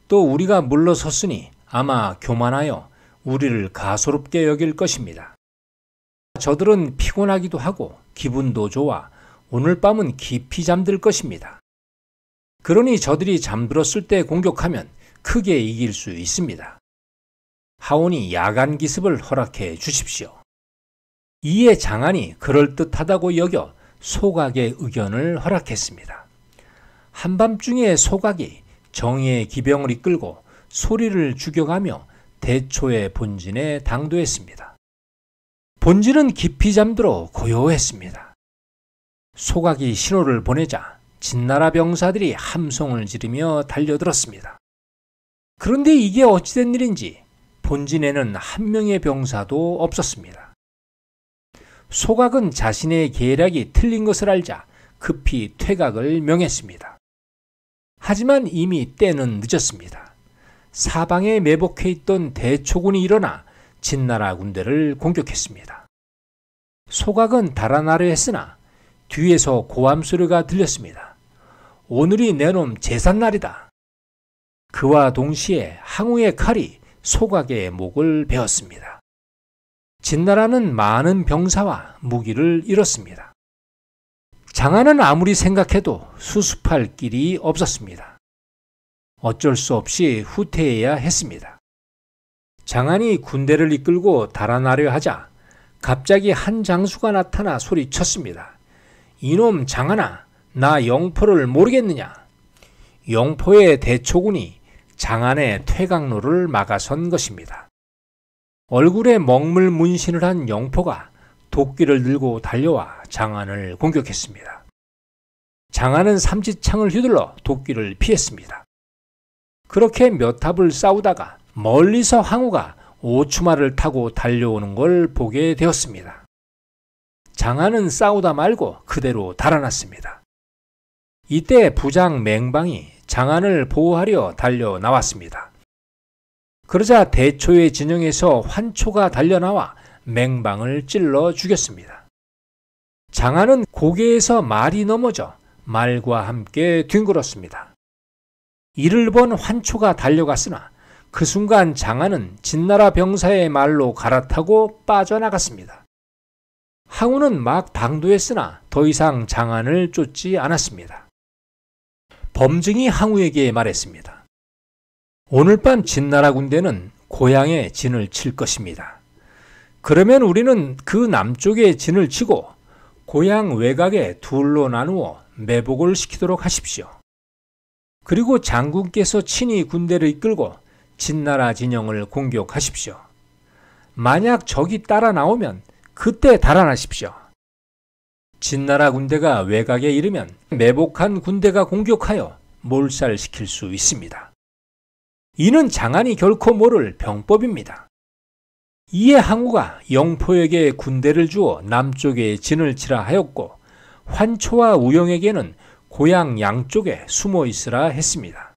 또 우리가 물러섰으니 아마 교만하여 우리를 가소롭게 여길 것입니다. 저들은 피곤하기도 하고 기분도 좋아 오늘 밤은 깊이 잠들 것입니다. 그러니 저들이 잠들었을 때 공격하면 크게 이길 수 있습니다. 하오니 야간 기습을 허락해 주십시오. 이에 장안이 그럴듯하다고 여겨 소각의 의견을 허락했습니다. 한밤중에 소각이 정의의 기병을 이끌고 소리를 죽여가며 대초의 본진에 당도했습니다. 본진은 깊이 잠들어 고요했습니다. 소각이 신호를 보내자 진나라 병사들이 함성을 지르며 달려들었습니다. 그런데 이게 어찌된 일인지 본진에는 한 명의 병사도 없었습니다. 소각은 자신의 계략이 틀린 것을 알자 급히 퇴각을 명했습니다. 하지만 이미 때는 늦었습니다. 사방에 매복해 있던 대초군이 일어나 진나라 군대를 공격했습니다. 소각은 달아나려 했으나 뒤에서 고함 소리가 들렸습니다. 오늘이 내놈 제삿날이다. 그와 동시에 항우의 칼이 소각의 목을 베었습니다. 진나라는 많은 병사와 무기를 잃었습니다. 장안은 아무리 생각해도 수습할 길이 없었습니다. 어쩔 수 없이 후퇴해야 했습니다. 장안이 군대를 이끌고 달아나려 하자 갑자기 한 장수가 나타나 소리쳤습니다. 이놈 장안아, 나 영포를 모르겠느냐? 영포의 대초군이 장안의 퇴각로를 막아선 것입니다. 얼굴에 먹물 문신을 한 영포가 도끼를 들고 달려와 장안을 공격했습니다. 장안은 삼지창을 휘둘러 도끼를 피했습니다. 그렇게 몇 합을 싸우다가 멀리서 항우가 오추마를 타고 달려오는 걸 보게 되었습니다. 장안은 싸우다 말고 그대로 달아났습니다. 이때 부장 맹방이 장안을 보호하려 달려 나왔습니다. 그러자 대초의 진영에서 환초가 달려나와 맹방을 찔러 죽였습니다. 장안은 고개에서 말이 넘어져 말과 함께 뒹굴었습니다. 이를 본 환초가 달려갔으나 그 순간 장안은 진나라 병사의 말로 갈아타고 빠져나갔습니다. 항우는 막 당도했으나 더 이상 장안을 쫓지 않았습니다. 범증이 항우에게 말했습니다. 오늘 밤 진나라 군대는 고향에 진을 칠 것입니다. 그러면 우리는 그 남쪽에 진을 치고 고향 외곽에 둘로 나누어 매복을 시키도록 하십시오. 그리고 장군께서 친히 군대를 이끌고 진나라 진영을 공격하십시오. 만약 적이 따라 나오면 그때 달아나십시오. 진나라 군대가 외곽에 이르면 매복한 군대가 공격하여 몰살시킬 수 있습니다. 이는 장안이 결코 모를 병법입니다. 이에 항우가 영포에게 군대를 주어 남쪽에 진을 치라 하였고 환초와 우영에게는 고향 양쪽에 숨어 있으라 했습니다.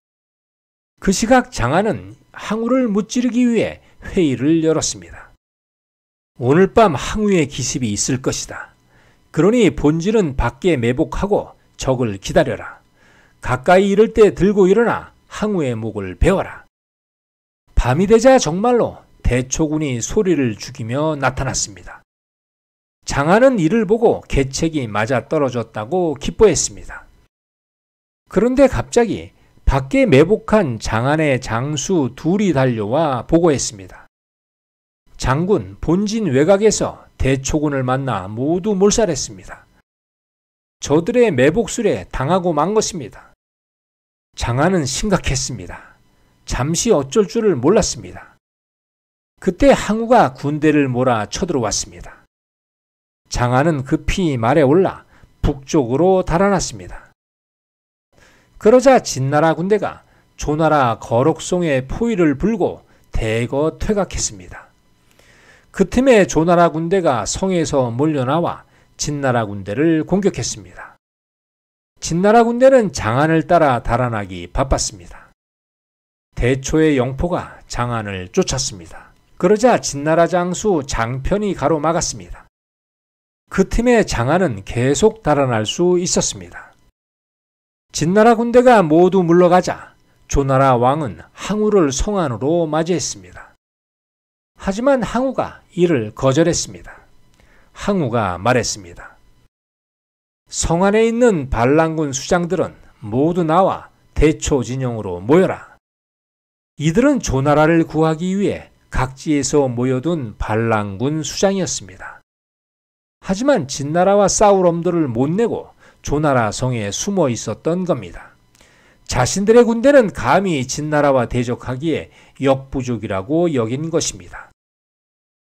그 시각 장안은 항우를 무찌르기 위해 회의를 열었습니다. 오늘 밤 항우의 기습이 있을 것이다. 그러니 본진은 밖에 매복하고 적을 기다려라. 가까이 이를 때 들고 일어나 항우의 목을 베어라. 밤이 되자 정말로 대초군이 소리를 죽이며 나타났습니다. 장안은 이를 보고 계책이 맞아 떨어졌다고 기뻐했습니다. 그런데 갑자기 밖에 매복한 장안의 장수 둘이 달려와 보고했습니다. 장군, 본진 외곽에서 대초군을 만나 모두 몰살했습니다. 저들의 매복술에 당하고 만 것입니다. 장안은 심각했습니다. 잠시 어쩔 줄을 몰랐습니다. 그때 항우가 군대를 몰아 쳐들어왔습니다. 장안은 급히 말에 올라 북쪽으로 달아났습니다. 그러자 진나라 군대가 조나라 거록송의 포위를 불고 대거 퇴각했습니다. 그 틈에 조나라 군대가 성에서 몰려나와 진나라 군대를 공격했습니다. 진나라 군대는 장안을 따라 달아나기 바빴습니다. 대초의 영포가 장안을 쫓았습니다. 그러자 진나라 장수 장편이 가로막았습니다. 그 틈에 장안은 계속 달아날 수 있었습니다. 진나라 군대가 모두 물러가자 조나라 왕은 항우를 성 안으로 맞이했습니다. 하지만 항우가 이를 거절했습니다. 항우가 말했습니다. 성 안에 있는 반란군 수장들은 모두 나와 대초 진영으로 모여라. 이들은 조나라를 구하기 위해 각지에서 모여둔 반란군 수장이었습니다. 하지만 진나라와 싸울 엄두를 못 내고 조나라 성에 숨어 있었던 겁니다. 자신들의 군대는 감히 진나라와 대적하기에 역부족이라고 여긴 것입니다.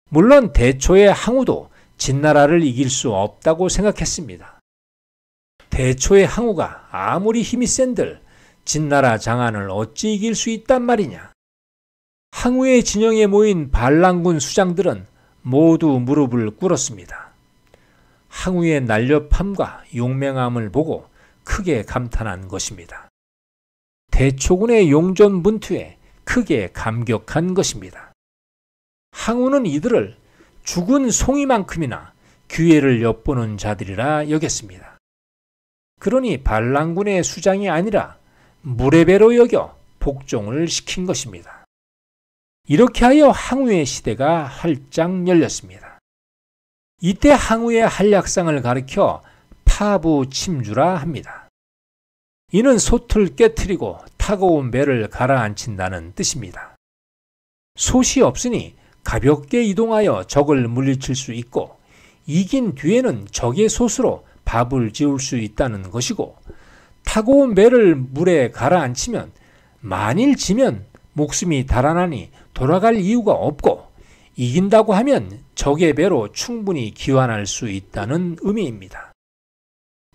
물론 대초의 항우도 진나라를 이길 수 없다고 생각했습니다. 대초의 항우가 아무리 힘이 센들 진나라 장안을 어찌 이길 수 있단 말이냐. 항우의 진영에 모인 반란군 수장들은 모두 무릎을 꿇었습니다. 항우의 날렵함과 용맹함을 보고 크게 감탄한 것입니다. 대초군의 용전분투에 크게 감격한 것입니다. 항우는 이들을 죽은 송이만큼이나 기회를 엿보는 자들이라 여겼습니다. 그러니 반란군의 수장이 아니라 무례배로 여겨 복종을 시킨 것입니다. 이렇게 하여 항우의 시대가 활짝 열렸습니다. 이때 항우의 한략상을 가리켜 파부침주라 합니다. 이는 솥을 깨트리고 타고 배를 가라앉힌다는 뜻입니다. 솥이 없으니 가볍게 이동하여 적을 물리칠 수 있고 이긴 뒤에는 적의 솥으로 밥을 지을 수 있다는 것이고 타고 온 배를 물에 가라앉히면 만일 지면 목숨이 달아나니 돌아갈 이유가 없고 이긴다고 하면 적의 배로 충분히 기환할 수 있다는 의미입니다.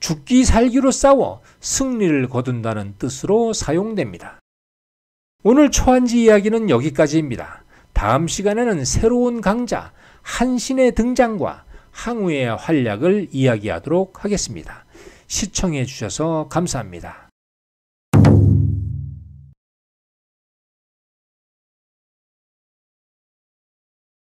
죽기 살기로 싸워 승리를 거둔다는 뜻으로 사용됩니다. 오늘 초한지 이야기는 여기까지입니다. 다음 시간에는 새로운 강자 한신의 등장과 항우의 활약을 이야기하도록 하겠습니다. 시청해 주셔서 감사합니다.